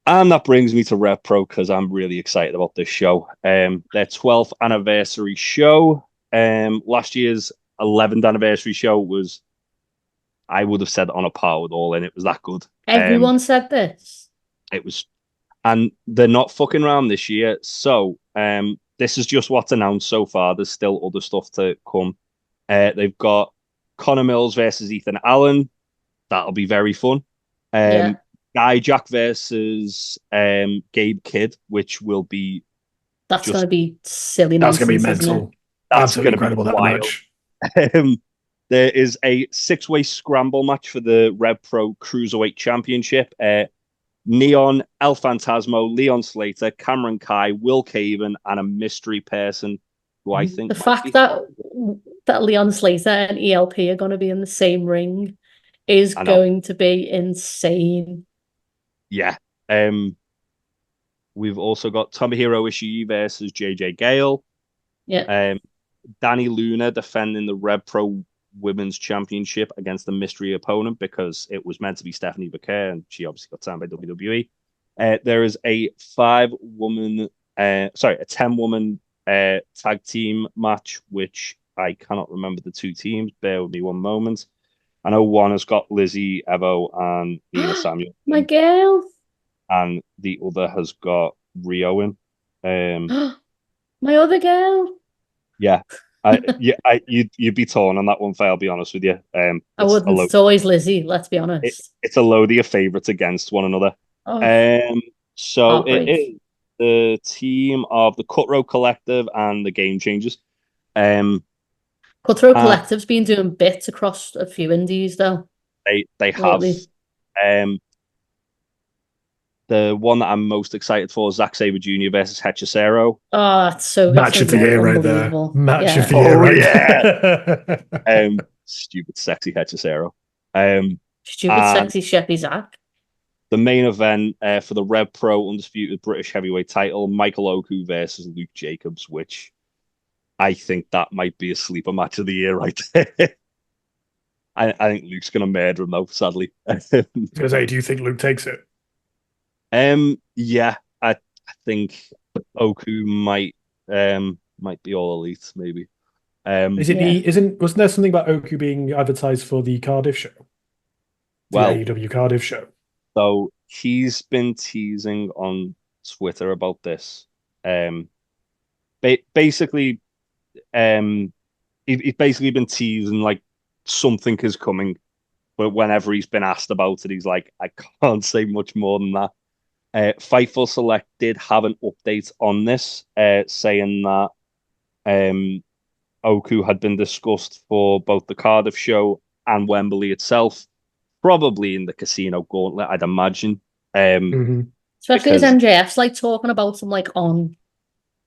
And that brings me to Rev Pro because I'm really excited about this show. Their 12th anniversary show. Last year's 11th anniversary show was, I would have said, on a par with All In. It was that good. Everyone said this. It was And they're not fucking around this year. So this is just what's announced so far. There's still other stuff to come. They've got Connor Mills versus Ethan Allen. That'll be very fun. Yeah. Guy Jack versus Gabe Kidd, which will be That's just going to be silly That's nonsense, going to be isn't it? mental. that's Absolutely going to be incredible, that wild. match. There is a six-way scramble match for the Rev Pro Cruiserweight Championship. Neon, El Phantasmo, Leon Slater, Cameron Kai, Will Caven, and a mystery person who I think The fact that Leon Slater and ELP are going to be in the same ring is going to be insane. Yeah. We've also got Tomohiro Ishii versus JJ Gale. Yeah. Danny Luna defending the Rev Pro Women's Championship against the mystery opponent because it was meant to be Stephanie Becker and she obviously got signed by WWE. There is a 10-woman tag team match, which I cannot remember the two teams. Bear with me one moment. I know one has got Lizzie Evo and Nina Samuel. My girl. And the other has got Rio in. My other girl. Yeah. You'd be torn on that one, Faye, I'll be honest with you. I wouldn't. It's always Lizzie, let's be honest. It's a load of your favourites against one another. So it is the team of the Cutthroat Collective and the Game Changers. Cutthroat Collective's been doing bits across a few indies, though. They have. The one that I'm most excited for is Zack Sabre Jr. versus Hechicero. Oh, that's so good. Match of the year right there. Match of the year right there. Stupid, sexy Hechicero. Stupid, sexy Sheppy Zack. The main event for the Rev Pro Undisputed British Heavyweight title, Michael Oku versus Luke Jacobs, which I think that might be a sleeper match of the year right there. I think Luke's going to murder him, though, sadly. Do you think Luke takes it? Yeah, I think Oku might be all elite, maybe. Wasn't there something about Oku being advertised for the Cardiff show? The AEW Cardiff show. So he's been teasing on Twitter about this. Basically, he's basically been teasing like something is coming, but whenever he's been asked about it, he's like, I can't say much more than that. Fightful Select did have an update on this, saying that Oku had been discussed for both the Cardiff show and Wembley itself, probably in the Casino Gauntlet, I'd imagine. Especially as MJF's like talking about him like on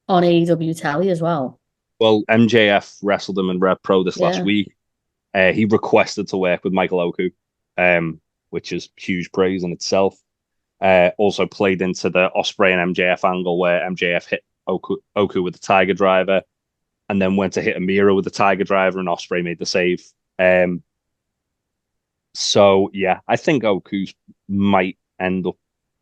AEW telly as well. Well, MJF wrestled him in Rev Pro this last week. He requested to work with Michael Oku, which is huge praise in itself. Also played into the Ospreay and MJF angle where MJF hit Oku with the Tiger Driver and then went to hit Amira with the Tiger Driver and Ospreay made the save. So, yeah, I think Oku might end up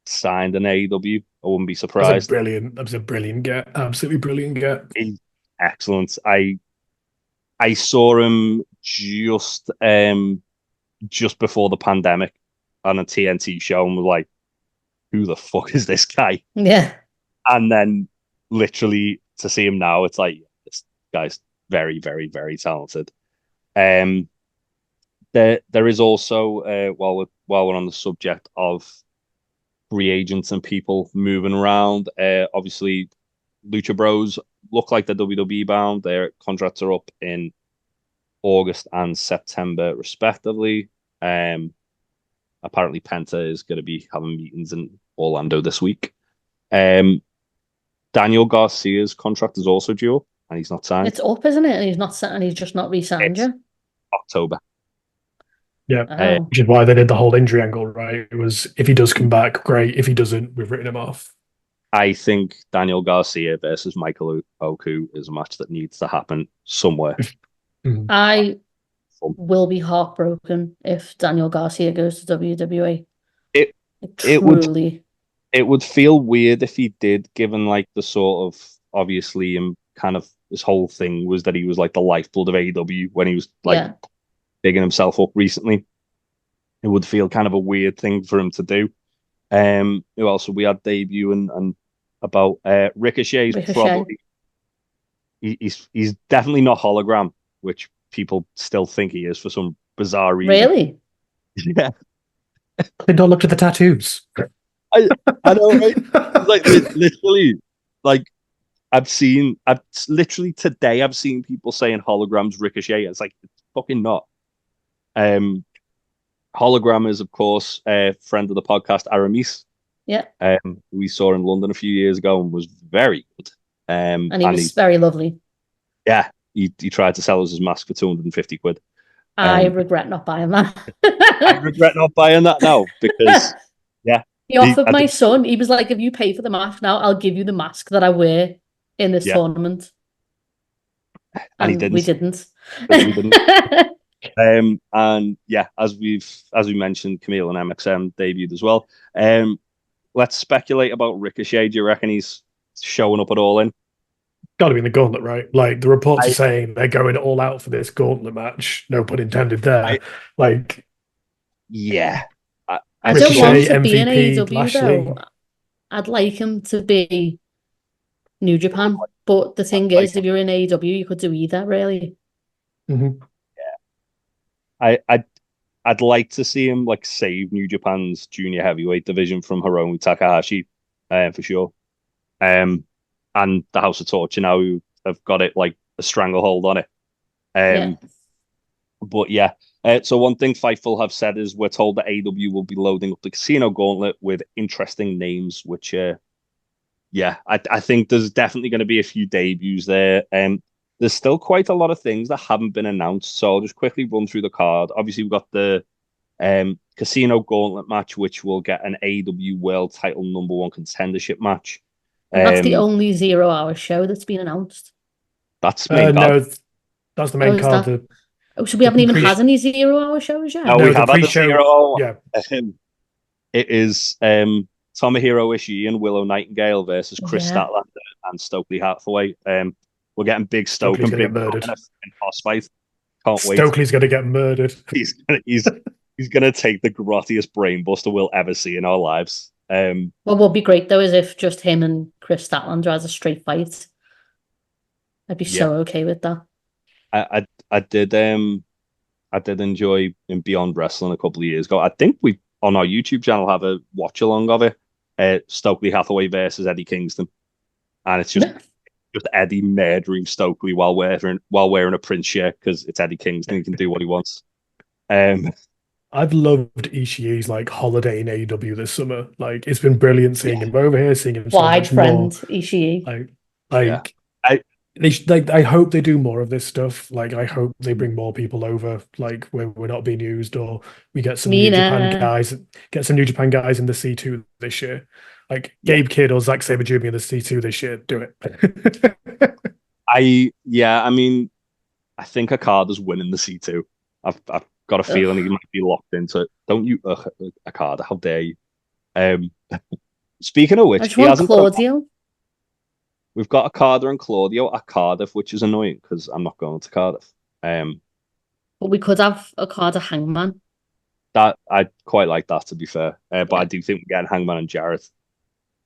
signed in AEW. I wouldn't be surprised. That was a brilliant get. Absolutely brilliant get. He's excellent. I saw him just before the pandemic on a TNT show and was like, who the fuck is this guy? Yeah. And then literally to see him now, it's like, this guy's very, very, very talented. There is also, while we're on the subject of free agents and people moving around, obviously Lucha Bros look like they're WWE bound. Their contracts are up in August and September, respectively. Apparently Penta is going to be having meetings in Orlando this week. Daniel Garcia's contract is also due up, and he's not signed. It's up, isn't it? And he's not signed, and he's just not re-signed yet. October. Yeah, which is why they did the whole injury angle, right? It was, if he does come back, great. If he doesn't, we've written him off. I think Daniel Garcia versus Michael Oku is a match that needs to happen somewhere. I will be heartbroken if Daniel Garcia goes to WWE. It would feel weird if he did, given like the sort of obviously kind of this whole thing was that he was like the lifeblood of AEW when he was like digging himself up recently. It would feel kind of a weird thing for him to do. Who else we had debut and about Ricochet's Ricochet. probably he's definitely not hologram, which people still think he is for some bizarre reason. Really? Yeah, They don't look at the tattoos. I know, right? Like literally, like I've literally today I've seen people saying holograms Ricochet. It's like it's fucking not. Hologram is of course a friend of the podcast, Aramis. Yeah. We saw in London a few years ago and was very good. And he was very lovely. Yeah, he tried to sell us his mask for 250 quid. I regret not buying that. I regret not buying that now because, yeah. He offered my son, he was like, if you pay for the mask now, I'll give you the mask that I wear in this tournament. And he didn't. We didn't. We didn't. And yeah, as we mentioned, Camille and MXM debuted as well. Let's speculate about Ricochet. Do you reckon he's showing up at All In? Got to be in the gauntlet, right? Like the reports are saying they're going all out for this gauntlet match. No pun intended there. Yeah. I don't want him to be in AEW though. I'd like him to be New Japan. But the thing is, if you're in AEW, you could do either, really. Mm-hmm. Yeah. I'd like to see him like save New Japan's junior heavyweight division from Hiromu Takahashi, for sure. And the House of Torture now who have got it like a stranglehold on it. But yeah. So one thing Fightful have said is we're told that AEW will be loading up the casino gauntlet with interesting names, which I think there's definitely going to be a few debuts there. There's still quite a lot of things that haven't been announced, so I'll just quickly run through the card. Obviously, we've got the Casino Gauntlet match, which will get an AEW World Title #1 contendership match. That's the only 0-hour show that's been announced. That's the main card. No, that's the main card. So we haven't even had any 0-hour shows yet? No, we have had a 0. Yeah. It is Tomohiro Ishii and Willow Nightingale versus Chris Statlander and Stokely Hathaway. We're getting big Stoke and big murdered in boss fight. Can't wait. Stokely's going to get murdered. He's going to take the grottiest brainbuster we'll ever see in our lives. What would be great though is if just him and Chris Statlander has a straight fight. I'd be so okay with that. I did enjoy in Beyond Wrestling a couple of years ago. I think we on our YouTube channel have a watch along of it. Stokely Hathaway versus Eddie Kingston, and it's just Eddie murdering Stokely while wearing a Prince shirt because it's Eddie Kingston. He can do what he wants. I've loved Ishii's like holiday in AEW this summer. Like it's been brilliant seeing him over here, seeing him. Wide friend Ishii. I hope they do more of this stuff. Like I hope they bring more people over, like where we're not being used, or we get some New Japan guys in the C2 this year. Like Gabe Kidd or Zack Sabre Jr. in the C2 this year. Do it. I think Okada's winning the C2. I've got a feeling he might be locked into it. Don't you, Okada? How dare you? Speaking of which, he hasn't Claudio. We've got Okada and Claudio at Cardiff, which is annoying because I'm not going to Cardiff. But we could have Okada Hangman. That I'd quite like that, to be fair. But I do think we're getting Hangman and Jarrett.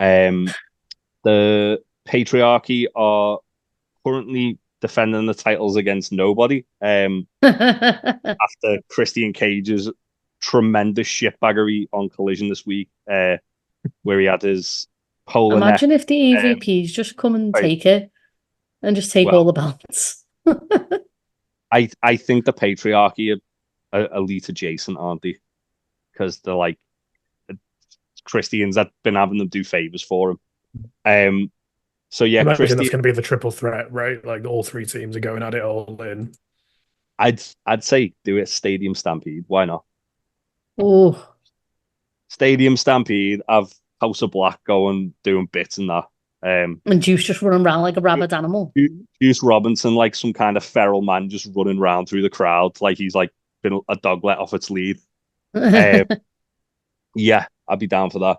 The Patriarchy are currently defending the titles against nobody. After Christian Cage's tremendous shitbaggery on Collision this week, where he had his pole. Imagine if the EVPs just come and take it and just take all the belts. I think the Patriarchy are elite adjacent, aren't they? Because they're like Christians that been having them do favors for him. So yeah, that's going to be the triple threat, right? Like all three teams are going at it all in. I'd say do it Stadium Stampede. Why not? Oh, Stadium Stampede. Have House of Black going doing bits and that. And Juice just running around like a rabid animal. Juice Robinson like some kind of feral man just running around through the crowd like he's like been a dog let off its lead. Yeah, I'd be down for that.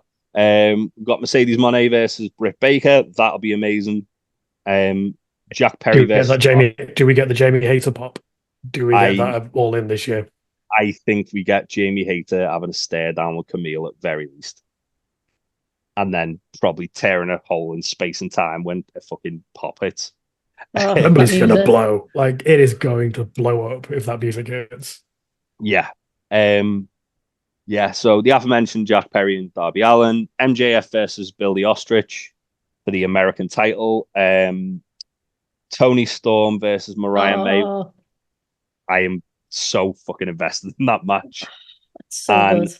We've got Mercedes Moné versus Britt Baker. That'll be amazing. Jack Perry versus do we get the Jamie Hayter pop? Do we get that all in this year? I think we get Jamie Hayter having a stare down with Camille at very least. and then probably tearing a hole in space and time when a fucking pop hits. Oh, Remember, that it's gonna music. blow. Like it is going to blow up if that music hits. Yeah. Yeah, so the aforementioned Jack Perry and Darby Allin, MJF versus Billy Ostrich for the American title, Tony Storm versus Mariah May. Oh, I am so fucking invested in that match. it's so And good.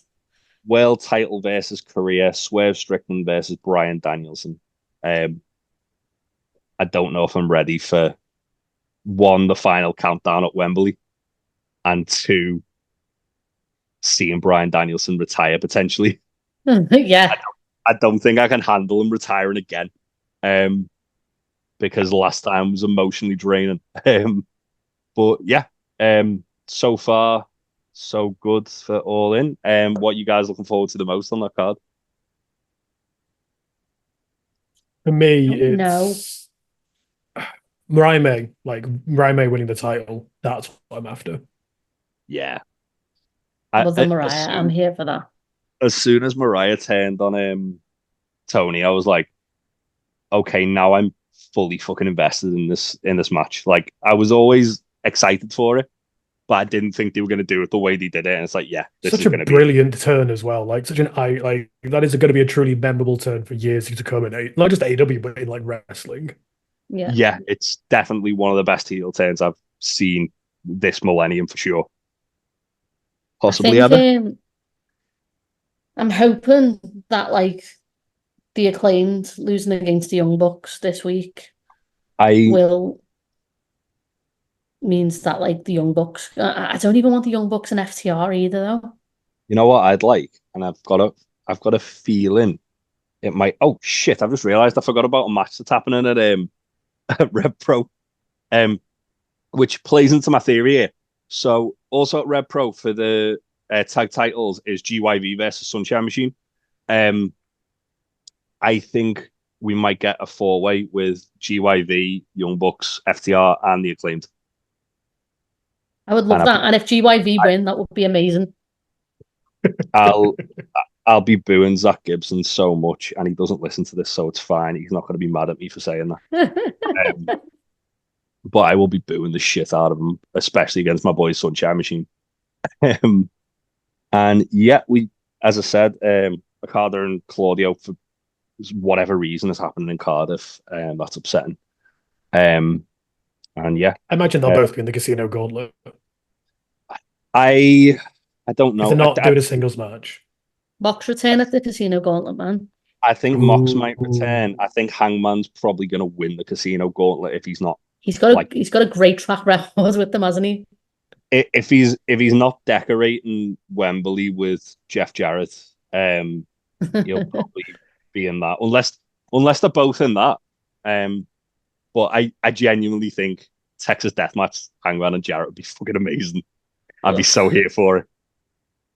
world title versus Korea, Swerve Strickland versus Bryan Danielson. I don't know if I'm ready for one, the final countdown at Wembley, and two, seeing Bryan Danielson retire potentially. Yeah, I don't think I can handle him retiring again. Because last time was emotionally draining. But yeah, so far so good for All In. What you guys looking forward to the most on that card? For me, no. it's Mariah May. Like Mariah May winning the title. That's what I'm after. Yeah, Mother as Mariah, I'm soon here for that. as soon as Mariah turned on Tony, I was like, okay, now I'm fully fucking invested in this match. Like I was always excited for it, but I didn't think they were going to do it the way they did it. And it's like, yeah, this Such is a going to be brilliant turn as well. Like such an I like that is going to be a truly memorable turn for years to come in not just AEW but in like wrestling. Yeah. yeah, it's definitely one of the best heel turns I've seen this millennium for sure. I Possibly think ever. I'm hoping that like the Acclaimed losing against the Young Bucks this week I will means that like the Young Bucks. I don't even want the Young Bucks and FTR either though. You know what I'd like, and I've got a feeling it might. Oh shit! I've just realised I forgot about a match that's happening at at Rev Pro, um, which plays into my theory here. So also at Rev Pro for the tag titles is GYV versus Sunshine Machine. Um, I think we might get a four-way with GYV, Young Bucks, FTR, and the Acclaimed. I would And love that. And if GYV win, that would be amazing. I'll I'll be booing Zach Gibson so much, and he doesn't listen to this, so it's fine. He's not going to be mad at me for saying that. But I will be booing the shit out of him, especially against my boy Sunshine Machine. And yeah, as I said, Ricardo and Claudio, for whatever reason, is happening in Cardiff, and that's upsetting. And yeah, I imagine they'll both be in the Casino Gauntlet. I don't If know. they're not doing a singles match. Mox return at the Casino Gauntlet, man. I think Mox might Ooh. return. I think Hangman's probably going to win the Casino Gauntlet if he's not. He's got a great track record with them, hasn't he? If he's not decorating Wembley with Jeff Jarrett, he'll probably be in that. Unless they're both in that. But I genuinely think Texas Deathmatch, Hangman and Jarrett would be fucking amazing. I'd be so here for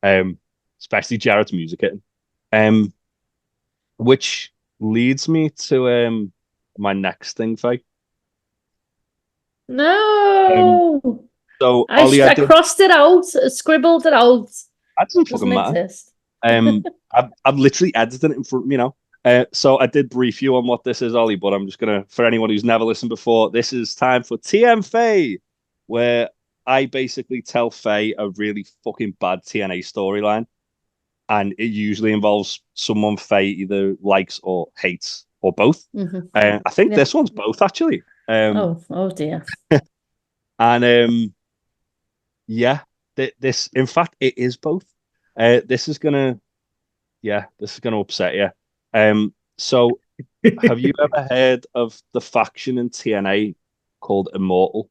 it. Especially Jarrett's music hitting. Which leads me to my next thing, Faye. No. So Ollie, I crossed it out, scribbled it out. That doesn't Doesn't fucking matter. exist. I've literally edited it in front, So I did brief you on what this is, Ollie, but I'm just gonna, for anyone who's never listened before, this is time for TNFaye, where I basically tell Faye a really fucking bad TNA storyline, and it usually involves someone Faye either likes or hates or both. Mm-hmm. I think this one's both actually. Oh dear. And yeah, this in fact it is both. This is gonna upset you. So have you ever heard of the faction in TNA called Immortal?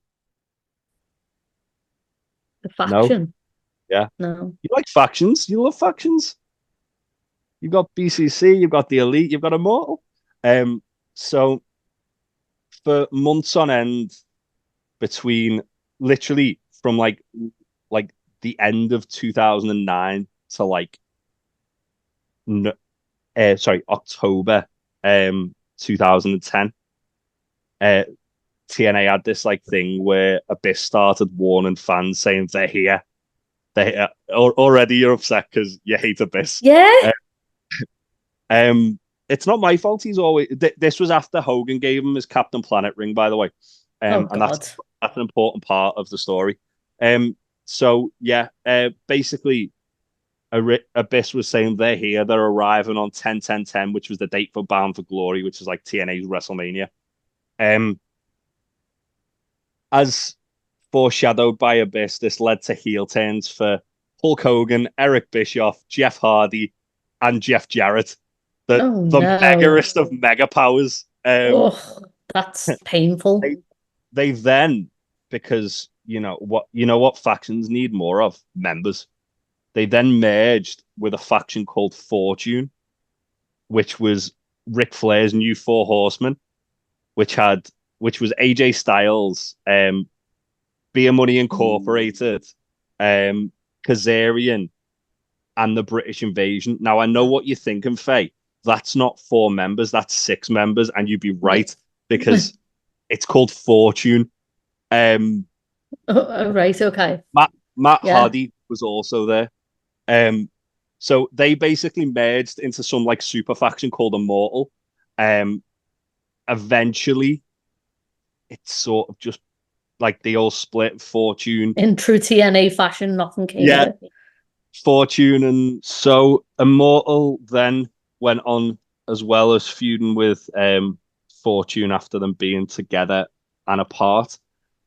The faction? Yeah. No. You like factions? You love factions? You've got BCC, you've got the Elite, you've got Immortal. So for months on end, between literally from like the end of 2009 to October 2010, TNA had this like thing where Abyss started warning fans saying they're here. Already you're upset because you hate Abyss. Yeah. it's not my fault. He's always this was after Hogan gave him his Captain Planet ring, by the way, Oh and God. that's an important part of the story. So yeah, basically, Abyss was saying they're here, they're arriving on 10/10/10, which was the date for Bound for Glory, which is like TNA's WrestleMania. As foreshadowed by Abyss, this led to heel turns for Hulk Hogan, Eric Bischoff, Jeff Hardy, and Jeff Jarrett, the Oh the no. megaest of mega powers. Oh, that's painful. They then, because you know what factions need more of? Members. They then merged with a faction called Fortune, which was Ric Flair's new Four Horsemen, which was AJ Styles, Beer Money Incorporated, Kazarian, and the British Invasion. Now I know what you're thinking, Faye. That's not 4 members, that's 6 members, and you'd be right because it's called Fortune. Right, okay. Matt Yeah. Hardy was also there. So they basically merged into some like super faction called Immortal. Eventually, it's sort of just like they all split. Fortune, In true TNA fashion, nothing came Yeah. of it. Fortune, and so Immortal then went on as well as feuding with Fortune after them being together and apart,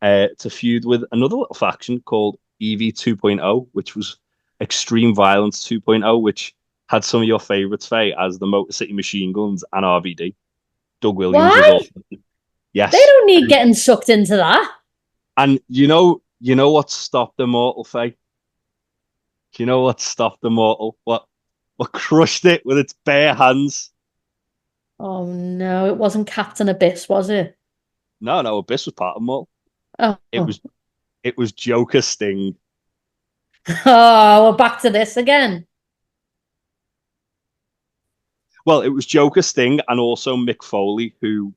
to feud with another little faction called EV 2.0, which was Extreme Violence 2.0, which had some of your favorites, Faye, as the Motor City Machine Guns and RVD. Doug Williams was Why? also yes. They don't need getting sucked into that. And you know what stopped Immortal, Faye? Do you know what stopped Immortal? What crushed it with its bare hands? Oh no, it wasn't Captain Abyss, was it? No, Abyss was part of Immortal. Oh, It was Joker Sting. oh, we're back to this again. Well, it was Joker Sting and also Mick Foley, who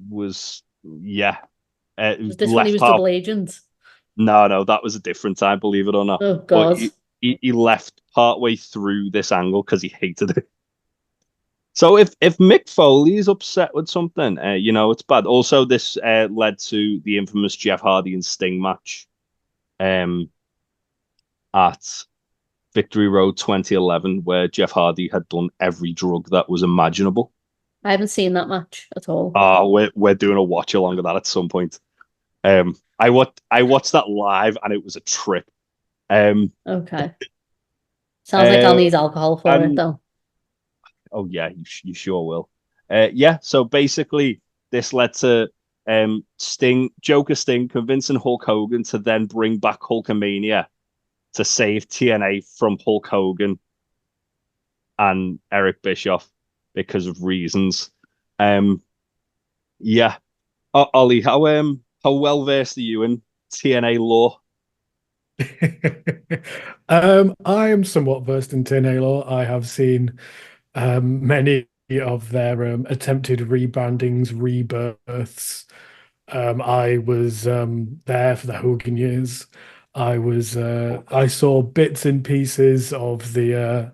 was Was this when he was double agent? No, that was a different time, believe it or not. Oh But God. he left partway through this angle because he hated it. So if Mick Foley is upset with something, it's bad. Also, this led to the infamous Jeff Hardy and Sting match at Victory Road 2011, where Jeff Hardy had done every drug that was imaginable. I haven't seen that match at all. We're doing a watch along of that at some point. I watched that live and it was a trip. Okay. Sounds like I'll need alcohol for it though. Oh yeah, you sure will. So basically this led to Joker Sting convincing Hulk Hogan to then bring back Hulkamania to save TNA from Hulk Hogan and Eric Bischoff because of reasons. Ollie, how well versed are you in TNA lore? I am somewhat versed in TNA lore. I have seen many of their attempted rebrandings, rebirths. I was there for the Hogan years. I saw bits and pieces of the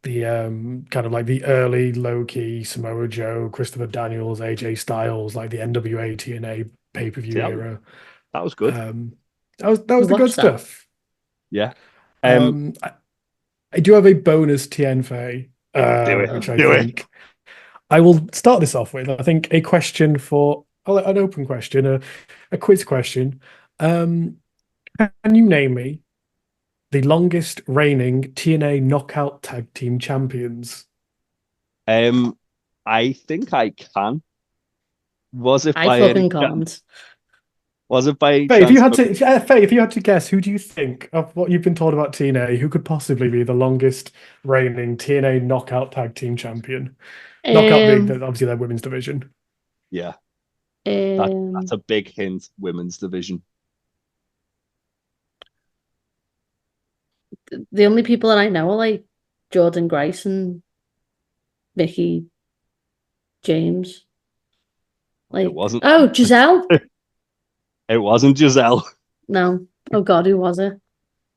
kind of like the early low-key Samoa Joe, Christopher Daniels, AJ Styles, like the NWA TNA pay-per-view era. That was good. That was the good stuff. Yeah. I do have a bonus TNFaye, which I think I will start this off with. I think a question an open question, a quiz question. Can you name me the longest reigning TNA Knockout Tag Team Champions? I think I can. Was it I by fucking any can't. Was it by Faye, chance? if you had to guess, who do you think of what you've been told about TNA, who could possibly be the longest reigning TNA Knockout Tag Team Champion? Knockout being obviously their women's division. Yeah. That's a big hint, women's division. The only people that I know are like Jordan Grace and Mickey James. Like, It wasn't. Oh, Giselle? It wasn't Giselle. No. Oh God, who was it?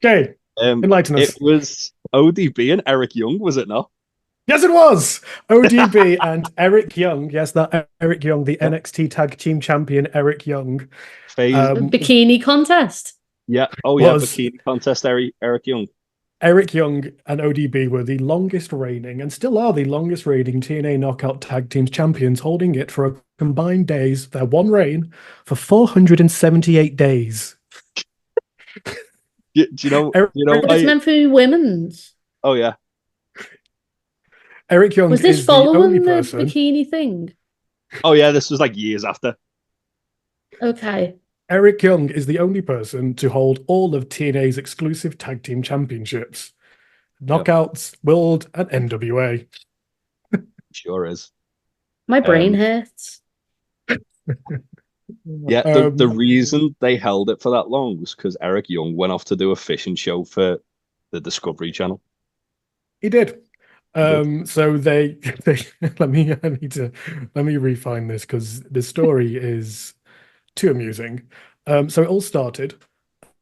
Okay, enlighten us. It was ODB and Eric Young, was it not? Yes, it was ODB and Eric Young. Yes, that Eric Young, the NXT Tag Team Champion, Eric Young. Faye, Bikini contest. yeah. Oh, yeah. Bikini contest, Eric Young. Eric Young and ODB were the longest reigning and still are the longest reigning TNA Knockout Tag Teams champions, holding it for a combined days, their one reign, for 478 days. Do you know? It's meant for women's. Oh, yeah. Eric Young was this is the only following the person. bikini thing? Oh, yeah. This was like years after. Okay. Eric Young is the only person to hold all of TNA's exclusive tag team championships. Knockouts, World, and NWA. Sure is. My brain hurts. Yeah, the reason they held it for that long was because Eric Young went off to do a fishing show for the Discovery Channel. He did. So they let me refine this because the story is too amusing. So it all started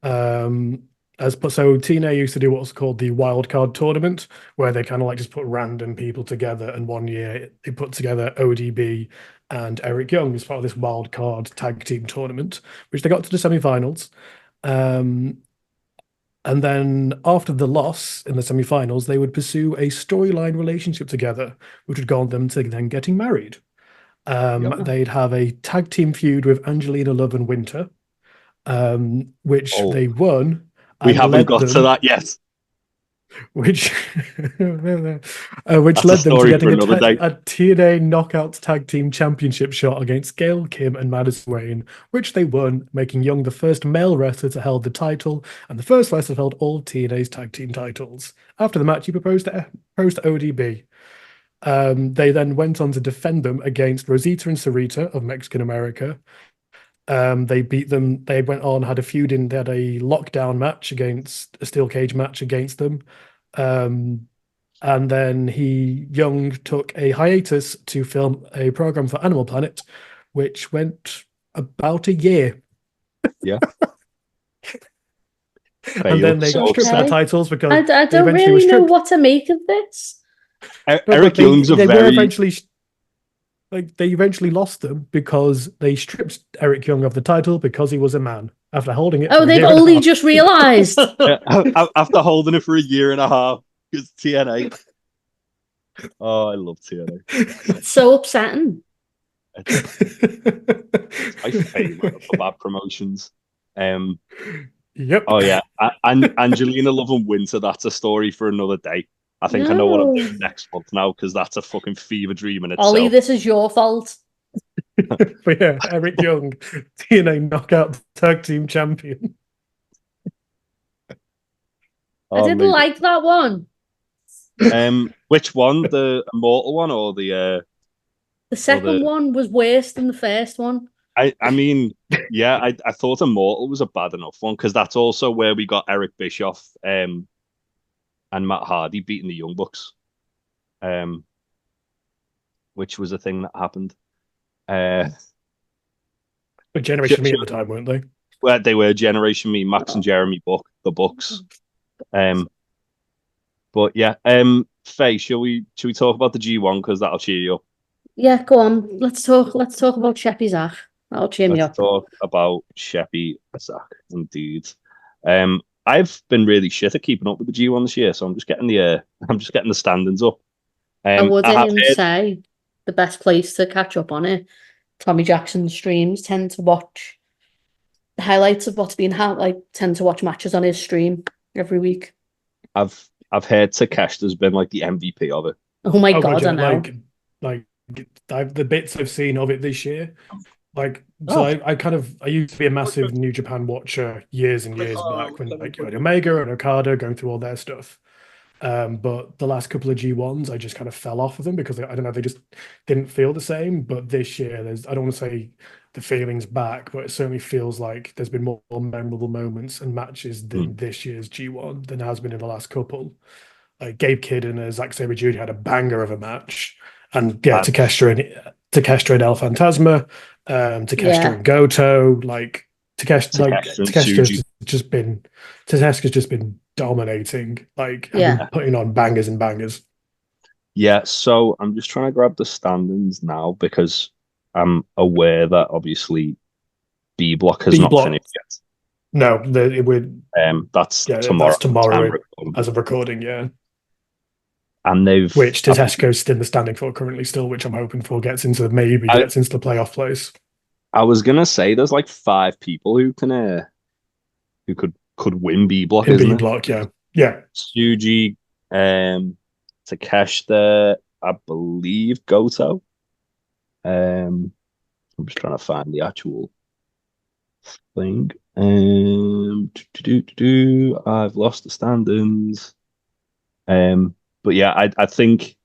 so TNA used to do what's called the wild card tournament, where they kind of like just put random people together, and one year they put together ODB and Eric Young as part of this wild card tag team tournament, which they got to the semifinals. And then after the loss in the semifinals, they would pursue a storyline relationship together, which would go on them to then getting married. They'd have a tag team feud with Angelina Love and Winter, which they won. We haven't got to that yet. Which led them to getting a TNA Knockouts Tag Team Championship shot against Gail Kim and Madison Wayne, which they won, making Young the first male wrestler to hold the title and the first wrestler to hold all TNA's tag team titles. After the match, he proposed to ODB. They then went on to defend them against Rosita and Sarita of Mexican America. They beat them. They went on, had a feud in. They had a lockdown match against a steel cage match against them. And then Young took a hiatus to film a program for Animal Planet, which went about a year. Yeah. And then they got stripped their titles because I don't really know what to make of this. Eric Young's they eventually lost them because they stripped Eric Young of the title because he was a man after holding it. Oh, they've only just realized. After holding it for a year and a half. Because TNA. Oh, I love TNA. It's so upsetting. It's my favorite for bad promotions. Yep. Oh, yeah. And Angelina Love and Winter, that's a story for another day. I think I know what I'm doing next month now because that's a fucking fever dream in itself. Ollie, this is your fault. But yeah, Eric Young, TNA Knockout Tag Team Champion. I didn't like that one. Which one? The Immortal one or the second one was worse than the first one. I mean, yeah, I thought Immortal was a bad enough one because that's also where we got Eric Bischoff and Matt Hardy beating the Young Bucks, which was a thing that happened. But Generation Me at the time, weren't they? Well, they were Generation Me, Max and Jeremy the Bucks. But yeah, Faye, shall we talk about the G1 because that'll cheer you up? Yeah, go on. Let's talk about Sheppy Zach. That'll cheer me up. Let's talk about Sheppy Zach, indeed. I've been really shit at keeping up with the G1 this year, so I'm just getting the standings up. I wouldn't say the best place to catch up on it. Tommy Jackson's streams tend to watch the highlights of what's been tend to watch matches on his stream every week. I've heard Takeshita's been like the MVP of it. Oh my god, I know. The bits I've seen of it this year, I used to be a massive New Japan watcher years and years back when you had Omega and Okada going through all their stuff. But the last couple of G1s, I just kind of fell off of them because I don't know, they just didn't feel the same. But this year, I don't want to say the feeling's back, but it certainly feels like there's been more memorable moments and matches in this year's G1 than has been in the last couple. Like Gabe Kidd and Zack Sabre Jr. had a banger of a match, and Takeshita and El Phantasma, Takeshita and Goto, Takeshita's just been dominating, putting on bangers and bangers. Yeah, so I'm just trying to grab the standings now because I'm aware that obviously B block has B not block. finished yet. No, it would. That's Yeah, tomorrow. that's tomorrow Recording. as a recording. Yeah, And which Tedesco's in the standing for currently still, which I'm hoping for gets into the playoff place. I was gonna say there's like 5 people who can who could win B block, in isn't B it? block. Yeah. Tsuji, Takeshita, I believe Goto. I'm just trying to find the actual thing. I've lost the standings. But yeah, I think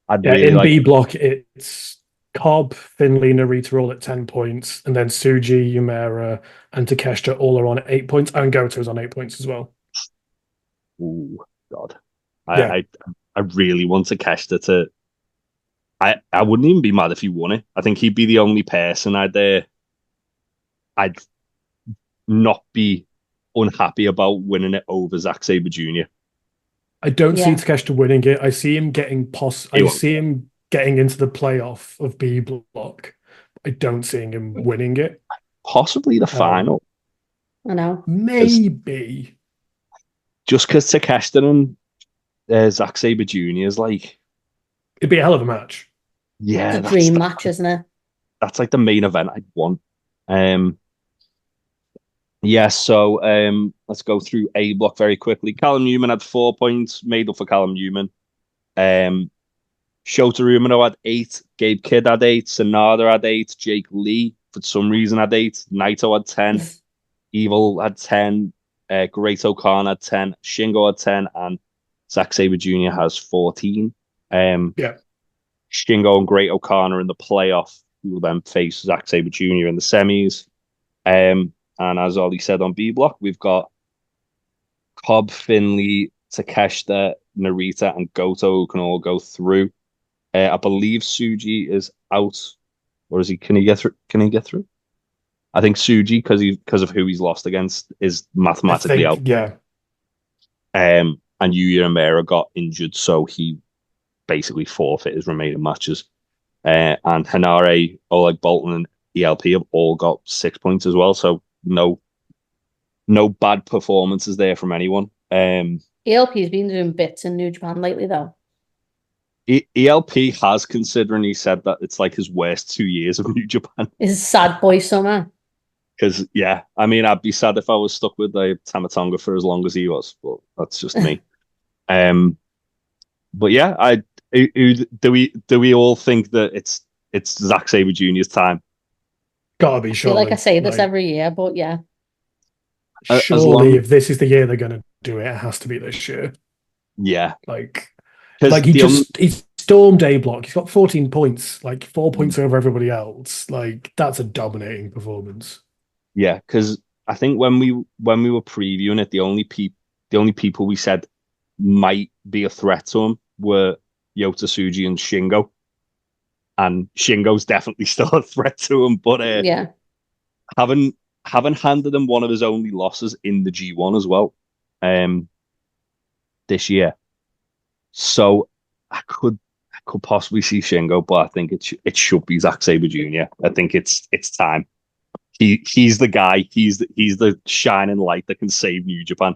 I'd really In like. B block, it's Cobb, Finley, Narita all at 10 points, and then Suji, Yumera, and Takeshita all are on 8 points, and Goto's on 8 points as well. Oh God, Yeah. I really want Takeshita to. I wouldn't even be mad if he won it. I think he'd be the only person I'd not be unhappy about winning it over Zack Sabre Jr. I don't see Yeah. Takeshita winning it. I see him getting into the playoff of B block. I don't see him winning it. Possibly the final. I know. Maybe. Just because Takeshita and Zack Sabre Jr. is like, It'd be a hell of a match. yeah, It's a dream match, isn't it? That's like the main event I'd want. Yeah, so let's go through A block very quickly. Callum Newman had 4 points, made up for Callum Newman. Shota Umino had 8, Gabe Kidd had 8, Sanada had 8, Jake Lee for some reason had 8, Naito had 10, Evil had 10, Great O'Khan had 10, Shingo had 10, and Zack Sabre Jr. has 14. Yeah. Shingo and Great O'Khan are in the playoff, who will then face Zack Sabre Jr. in the semis. And as Ollie said on B block, we've got Cobb, Finley, Takeshita, Narita, and Goto who can all go through. I believe Suji is out, or is he? Can he get through? Can he get through? I think Suji, because of who he's lost against, is mathematically out. Yeah. And Yuya Uemura got injured, so he basically forfeit his remaining matches. And Hanare, Oleg Bolton, and ELP have all got 6 points as well. So no bad performances there from anyone. ELP's been doing bits in New Japan lately, though. ELP has, considering he said that it's like his worst 2 years of New Japan. It's sad boy summer. Because, yeah, I mean, I'd be sad if I was stuck with Tamatonga for as long as he was, but that's just me. But yeah, do we all think that it's Zack Sabre Jr.'s time? Gotta be, I surely. feel like I say this every year, but yeah. Surely, if this is the year they're going to do it, it has to be this year. Yeah. Like he stormed A block. He's got 14 points, like 4 points over everybody else. Like, that's a dominating performance. Yeah, because I think when we were previewing it, the only people we said might be a threat to him were Yota Tsuji and Shingo. And Shingo's definitely still a threat to him, but yeah, having handed him one of his only losses in the G1 as well, this year. So I could possibly see Shingo, but I think it should be Zack Sabre Jr. I think it's time. He's the guy. He's the shining light that can save New Japan.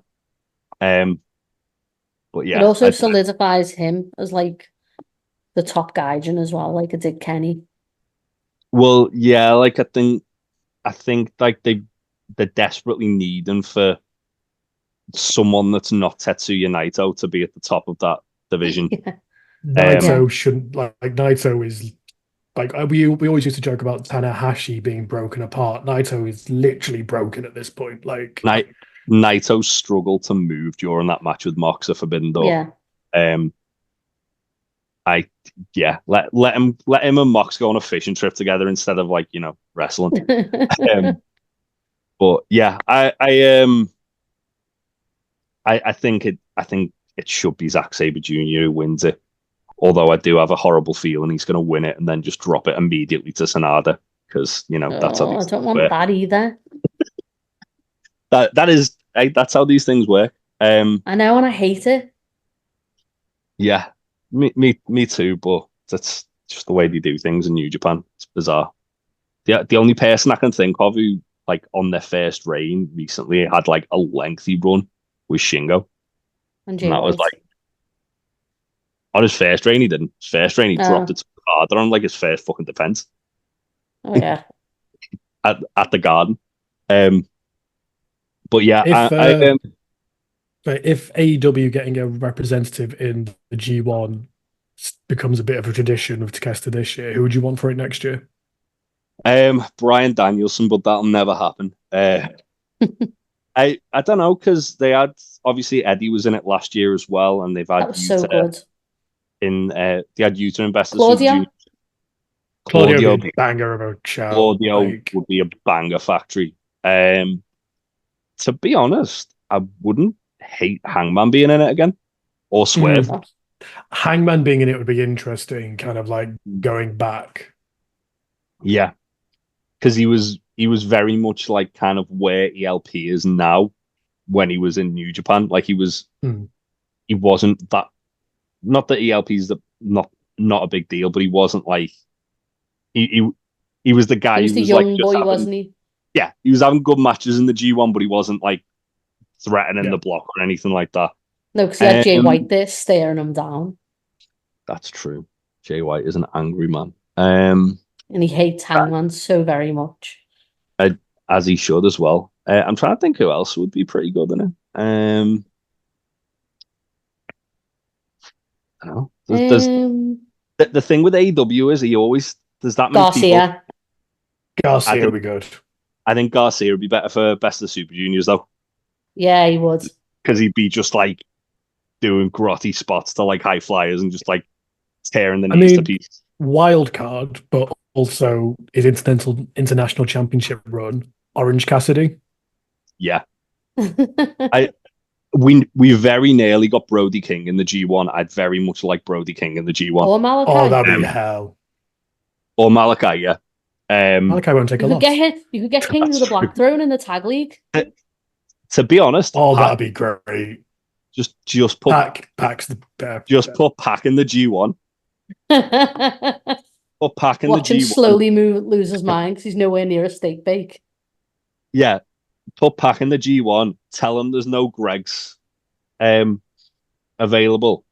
But yeah, it also solidifies him as like the top gaijin as well, like it did Kenny. Well, yeah, like I think like they desperately need him for someone that's not Tetsuya Naito to be at the top of that division. Yeah. Naito shouldn't like Naito is like we always used to joke about Tanahashi being broken apart. Naito is literally broken at this point. Like Naito struggled to move during that match with Mox at Forbidden Door. Yeah. Let him and Mox go on a fishing trip together instead of like, wrestling. But yeah, I think it should be Zack Sabre Jr. who wins it. Although I do have a horrible feeling he's going to win it and then just drop it immediately to Sanada because that's how I don't want that either. That's how these things work. I know, and I hate it. Yeah, Me too, but that's just the way they do things in New Japan. It's bizarre. The only person I can think of who, like, on their first reign recently had like a lengthy run was Shingo. And And that was White. like on his first reign, he didn't. His first reign, he dropped it harder on like his first fucking defense. Oh yeah. at the Garden. But yeah, if AEW getting a representative in the G1 becomes a bit of a tradition of Takeshita this year, who would you want for it next year? Brian Danielson, but that'll never happen. I don't know, because they had, obviously Eddie was in it last year as well, and they've had That was so good. They had Utah and Best of Claudio? Claudio would be a banger of a show. Claudio would be a banger factory. To be honest, I wouldn't hate Hangman being in it again, or Swerve. Hangman being in it would be interesting, kind of like going back. Yeah, because he was very much like kind of where ELP is now when he was in New Japan. Like he wasn't that. Not that ELP's not a big deal, but he wasn't like he was the guy. He was the young boy, wasn't he? Yeah, he was having good matches in the G1, but he wasn't like threatening the block or anything like that. No, because he had Jay White there staring him down. That's true. Jay White is an angry man. And he hates Hangman so very much. As he should as well. I'm trying to think who else would be pretty good in it. I don't know. The thing with AEW is he always there's that many people. Garcia would be good. I think Garcia would be better for Best of Super Juniors though. Yeah, he would. Because he'd be just like doing grotty spots to like high flyers and just like tearing the knees to pieces. Wild card, but also his international championship run, Orange Cassidy. Yeah. We very nearly got Brody King in the G1. I'd very much like Brody King in the G1. Or Malachi. Oh, that'd be hell. Or Malachi, yeah. Malachi won't take a loss. You could get King of the Black Throne in the tag league. To be honest, that'd be great. Just put Pac's the best. Just put Pac in the G1. Put Pac in Watch the G1. Him slowly lose his mind because he's nowhere near a steak bake. Yeah, put Pac in the G1. Tell him there's no Gregs available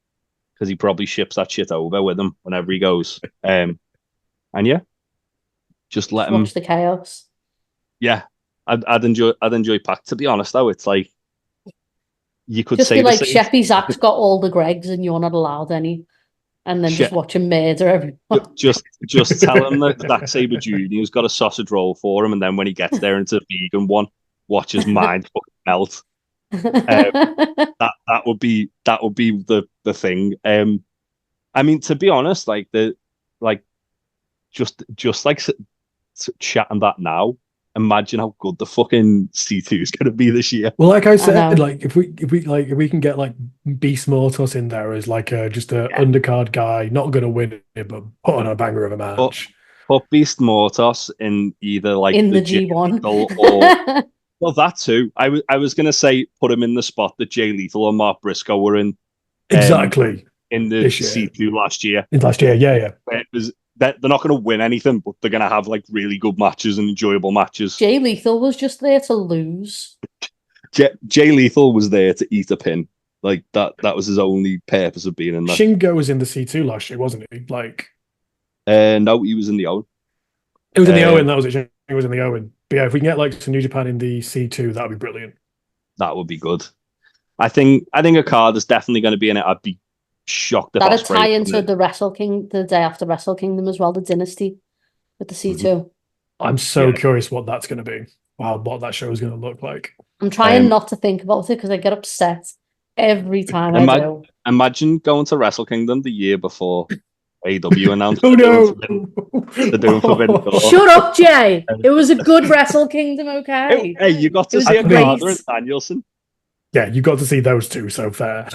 because he probably ships that shit over with him whenever he goes. And yeah, just let him watch the chaos. Yeah, I'd enjoy Pac. To be honest, though, it's like you could just say be like Sheppy Zach's got all the Gregs and you're not allowed any, and then just watch him murder everyone. Just tell him that Zack Sabre Jr.'s got a sausage roll for him, and then when he gets there into the vegan one, watch his mind fucking melt. That would be the thing. I mean, to be honest, just like chatting that now. Imagine how good the fucking C2 is going to be this year. Well, like I said, like if we can get like Beast Mortos in there as like just a undercard guy, not going to win it, but put on a banger of a match. Put Beast Mortos in either like in the G1 or well, that too. I was going to say put him in the spot that Jay Lethal and Mark Briscoe were in. Exactly. In the C2 last year. Yeah. It was. They're not going to win anything, but they're going to have like really good matches and enjoyable matches. Jay Lethal was just there to lose. Jay Lethal was there to eat a pin. Like that was his only purpose of being in there. Shingo was in the C2 last year, wasn't he? Like, no, he was in the Owen. It was in the Owen. That was it. Shingo was in the Owen. But yeah, if we can get like some New Japan in the C2, that would be brilliant. That would be good. I think a card is definitely going to be in it. I'd be shocked if that'd tie into the Wrestle King the day after Wrestle Kingdom as well, the Dynasty with the C2. Mm-hmm. I'm so curious what that's going to be. Wow, what that show is going to look like. I'm trying not to think about it because I get upset every time I do. Imagine going to Wrestle Kingdom the year before AEW announced they're doing Forbidden Door. Shut up, Jay. It was a good Wrestle Kingdom, okay? Hey, you got to see a Carter and Danielson. Yeah, you got to see those two, so fair.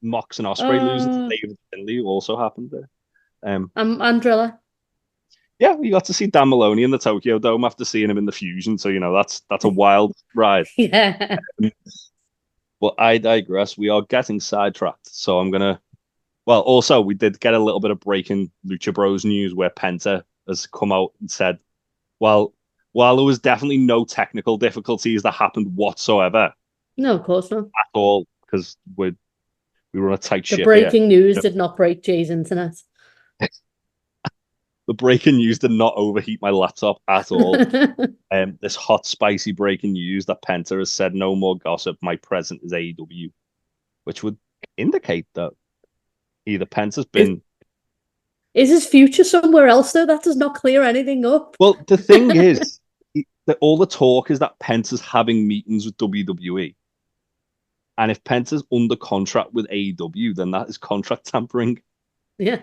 Mox and Ospreay losing to David Finlay also happened there. Andrilla. Yeah, we got to see Dan Maloney in the Tokyo Dome after seeing him in the Fusion, so that's a wild ride. Yeah. But I digress. We are getting sidetracked, so I'm gonna. Well, also we did get a little bit of breaking Lucha Bros news where Penta has come out and said, well, while there was definitely no technical difficulties that happened whatsoever No, of course not. at all, because we were on a tight The ship here. breaking news did not break Jay's internet. The breaking news did not overheat my laptop at all. This hot, spicy breaking news that Penta has said no more gossip. My present is AEW, which would indicate that either Penta's been. Is his future somewhere else though? That does not clear anything up. Well, the thing is, that all the talk is that Penta's having meetings with WWE, and if Penta's under contract with AEW, then that is contract tampering. Yeah.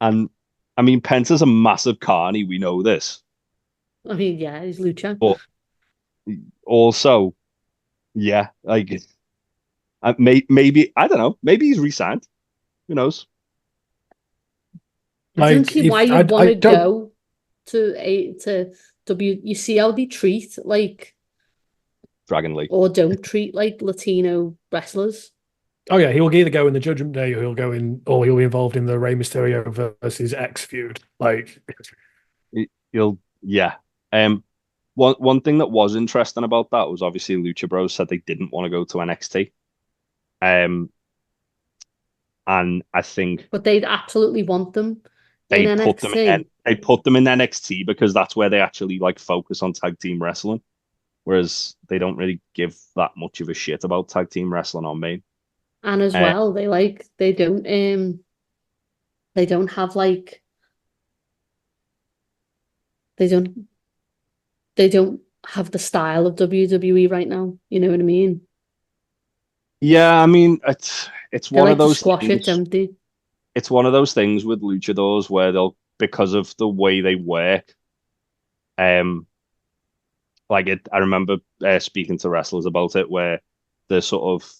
And I mean, Penta's a massive carny. We know this. I mean, yeah, he's Lucha. But also, yeah, like maybe I don't know. Maybe he's re-signed. Who knows? I don't see why you want to don't... go to W. You see how they treat like Dragon League, or don't treat like Latino wrestlers. Oh yeah, he'll either go in the Judgment Day, or he'll go in, or he'll be involved in the Rey Mysterio versus X feud. Like, yeah. One thing that was interesting about that was obviously Lucha Bros said they didn't want to go to NXT. And I think, but they'd absolutely want them they in put NXT. They put them in NXT because that's where they actually like focus on tag team wrestling, whereas they don't really give that much of a shit about tag team wrestling on main. And as well, they don't have like they don't have the style of WWE right now. You know what I mean? Yeah, I mean it's one of those squash things. it, don't they? It's one of those things with luchadors where they'll, because of the way they work, like I remember speaking to wrestlers about it, where the sort of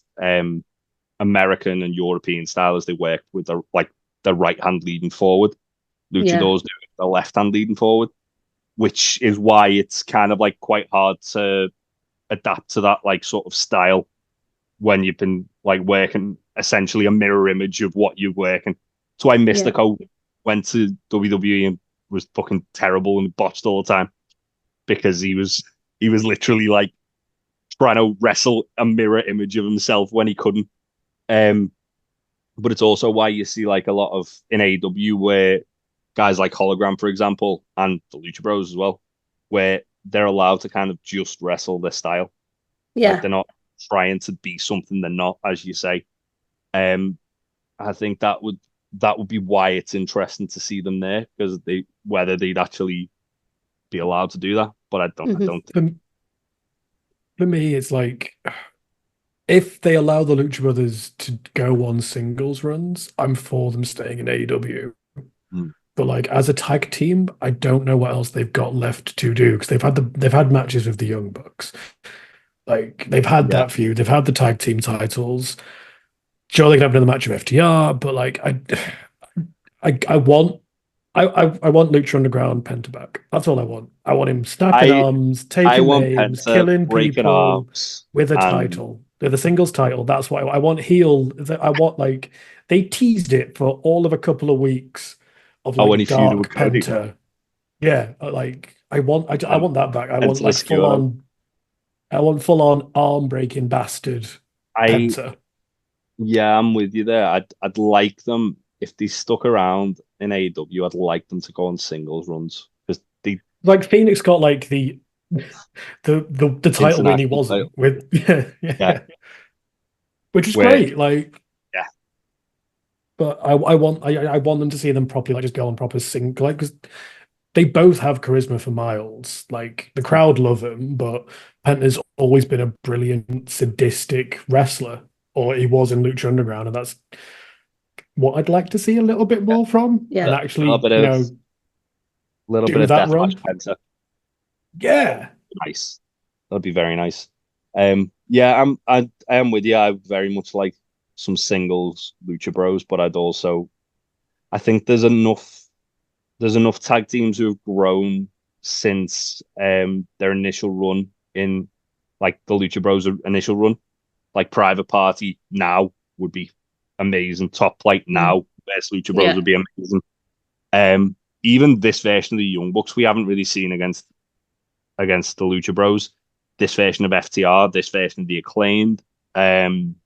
American and European styles, they work with the right hand leading forward. Luchadors do the left hand leading forward, which is why it's kind of like quite hard to adapt to that like sort of style when you've been like working essentially a mirror image of what you're working. So I Mystico went to WWE and was fucking terrible and botched all the time because he was literally like trying to wrestle a mirror image of himself when he couldn't. But it's also why you see like a lot of in AEW where guys like Hologram, for example, and the Lucha Bros as well, where they're allowed to kind of just wrestle their style. Yeah. Like they're not trying to be something they're not, as you say. I think that would be why it's interesting to see them there, because whether they'd actually be allowed to do that. But I don't think. For me, it's like, if they allow the Lucha Brothers to go on singles runs, I'm for them staying in AEW. But like as a tag team, I don't know what else they've got left to do, because they've had matches with the Young Bucks. Like they've had that feud, they've had the tag team titles. Sure, they can have another match of FTR, but like I want Lucha Underground Penta back. That's all I want. I want him snapping arms, taking names, Penta, killing people with a title, with a singles title. That's what I want. Heel. I want, like, they teased it for all of a couple of weeks of like dark Penta. Yeah, like I want that back. I want like full on. I want full on arm breaking bastard Penta. Yeah, I'm with you there. I'd like them, if they stuck around in AEW, I'd like them to go on singles runs, because they, like, Phoenix got like the title when he wasn't with which is great. Like, yeah, but I want them to see them properly, like just go on proper sing, like, because they both have charisma for miles. Like the crowd love him, but Penta's always been a brilliant sadistic wrestler, or he was in Lucha Underground, and that's what I'd like to see a little bit more from. Yeah, and actually, little bit of deathmatch Penta. Yeah, nice. That'd be very nice. Yeah, I am with you. I very much like some singles Lucha Bros, but I think there's enough tag teams who have grown since their initial run in like the Lucha Bros initial run. Like Private Party now would be amazing. Top Flight now, best Lucha Bros would be amazing. Even this version of the Young Bucks we haven't really seen against the Lucha Bros. This version of FTR, this version of the Acclaimed. And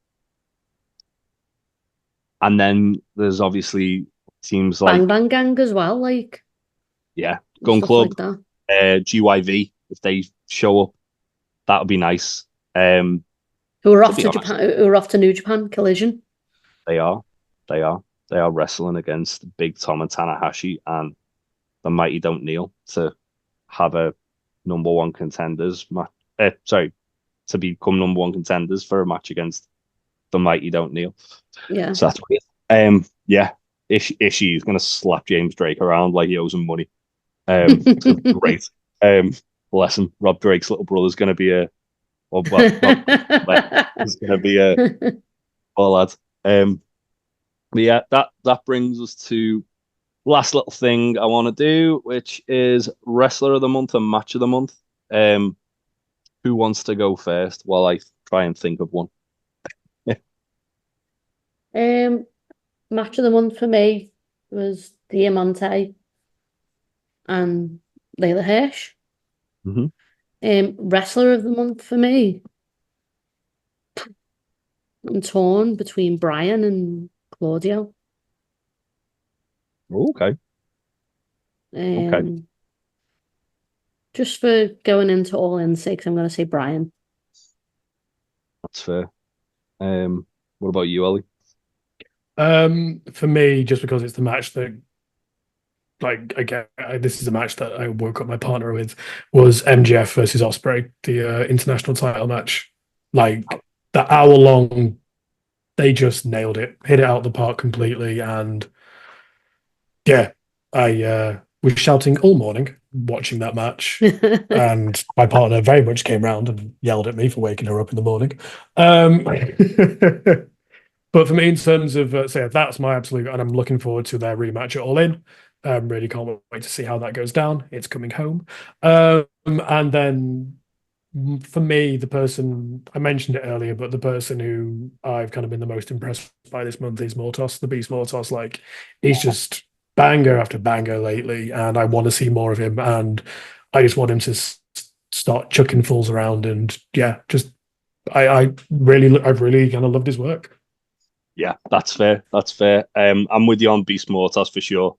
then there's obviously teams like Bang Bang Gang as well, like Gun Club, like GYV. If they show up, that would be nice. Who are off to Japan? Who are off to New Japan Collision? They are wrestling against Big Tom and Tanahashi and the Mighty Don't Kneel to have a number one contenders match. To become number one contenders for a match against the Mighty Don't Kneel. Yeah. So that's weird. Ishii is going to slap James Drake around like he owes him money. It's gonna be great. Bless him. Rob Drake's little brother's going to be is going to be a lad. But yeah, that brings us to last little thing I want to do, which is Wrestler of the Month and Match of the Month. Who wants to go first while I try and think of one? Match of the month for me was Diamante and Layla Hirsch. Wrestler of the month for me, I'm torn between Brian and Claudio. Okay. Just for going into All In sake, I'm going to say Brian. That's fair. What about you, Ollie? For me, just because it's the match that, like, again, this is a match that I woke up my partner with, was MJF versus Ospreay, the international title match. Like, the hour long, they just nailed it, hit it out of the park completely, and yeah, I was shouting all morning watching that match, and my partner very much came round and yelled at me for waking her up in the morning. But for me, in terms of, that's my absolute, and I'm looking forward to their rematch at All In. Really can't wait to see how that goes down. It's coming home. And then for me, the person, I mentioned it earlier, but the person who I've kind of been the most impressed by this month is Mortos, the Beast Mortos. Like, he's just banger after banger lately, and I want to see more of him. And I just want him to start chucking fools around. And yeah, just I've really kind of loved his work. Yeah, that's fair. I'm with you on Beast Mortos for sure.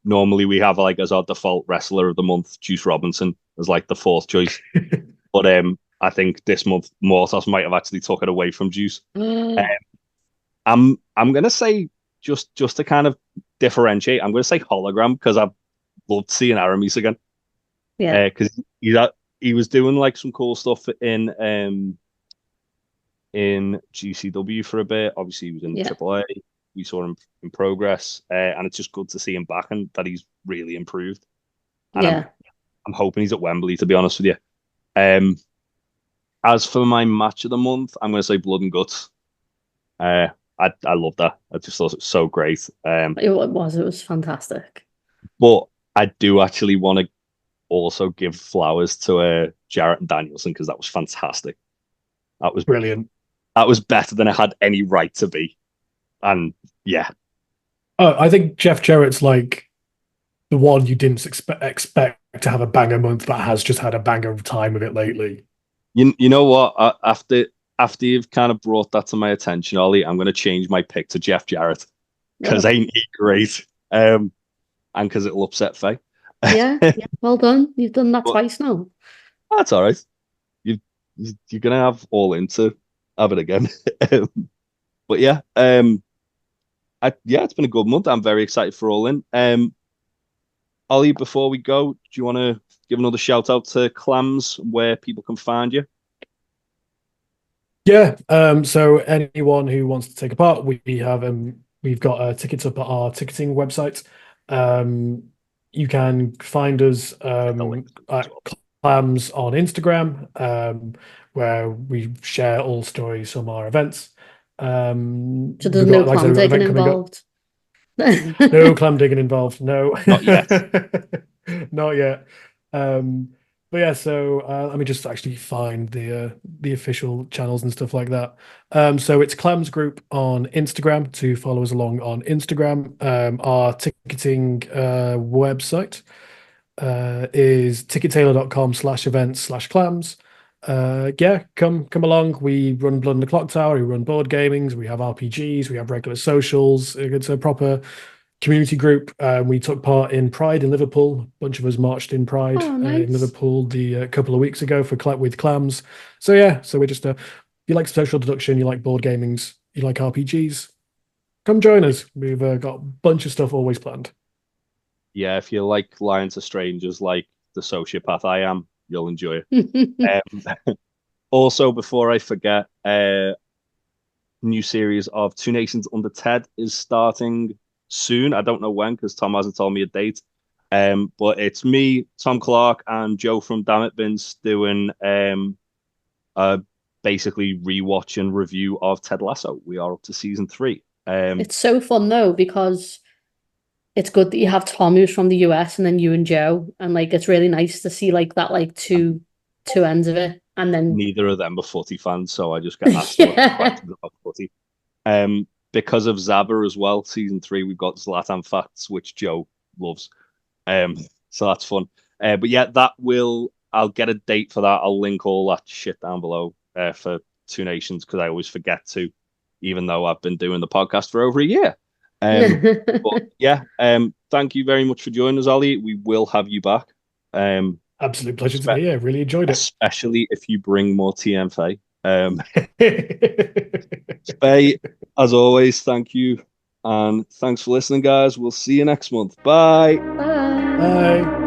Normally we have like as our default wrestler of the month, Juice Robinson, as like the fourth choice. But I think this month Mortos might have actually took it away from Juice. I'm gonna say just to kind of differentiate, I'm gonna say Hologram because I've loved seeing Aramis again. Yeah, because he was doing like some cool stuff in GCW for a bit. Obviously, he was in AAA. We saw him in Progress, and it's just good to see him back and that he's really improved. And I'm hoping he's at Wembley, to be honest with you. As for my match of the month, I'm going to say Blood and Guts. I love that. I just thought it was so great. It was fantastic. But I do actually want to also give flowers to Jarrett and Danielson because that was fantastic. That was brilliant. That was better than it had any right to be. And yeah. Oh, I think Jeff Jarrett's like the one you didn't expect to have a banger month, but has just had a banger time with it lately. You know what? After you've kind of brought that to my attention, Ollie, I'm going to change my pick to Jeff Jarrett because ain't he great? And because it'll upset Faye. Yeah, well done. You've done that twice now. That's all right. You're going to have All In to have it again. But yeah, it's been a good month. I'm very excited for All In. Ollie, before we go, do you want to give another shout out to CLAMS where people can find you? Yeah. So anyone who wants to take a part, we've got tickets up at our ticketing website. You can find us at CLAMS on Instagram, where we share all stories from our events. So there's no clam digging involved. No clam digging involved. No, not yet. Not yet. But yeah, so let me just actually find the official channels and stuff like that. So it's Clams Group on Instagram to follow us along on Instagram. Our ticketing website is tickettailor.com/events/clams. Yeah, come along. We run Blood in the Clock Tower, we run board gamings, we have RPGs, we have regular socials. It's a proper community group. We took part in Pride in Liverpool. A bunch of us marched in Pride Oh, in nice. Liverpool the couple of weeks ago with clams. So yeah, so we're just you like social deduction, you like board gamings, you like RPGs, come join us. We've got a bunch of stuff always planned. Yeah, if you like lying to strangers like the sociopath I am, you'll enjoy it. Also, before I forget, new series of Two Nations Under Ted is starting soon. I don't know when because Tom hasn't told me a date. But it's me, Tom Clark, and Joe from Damn It Bins doing basically rewatch and review of Ted Lasso. We are up to season 3. It's so fun though, because it's good that you have Tom who's from the US and then you and Joe, and like it's really nice to see like that like two ends of it, and then Neither of them are footy fans, so I just get asked a lot of questions about footy. Because of Zabba as well, season 3, we've got Zlatan facts, which Joe loves. So that's fun. But yeah, I'll get a date for that. I'll link all that shit down below for Two Nations because I always forget to, even though I've been doing the podcast for over a year. But yeah, thank you very much for joining us, Ollie. We will have you back. Absolute pleasure to be here. Really enjoyed it. Especially if you bring more TNFaye. Faye, as always, thank you. And thanks for listening, guys. We'll see you next month. Bye. Bye. Bye.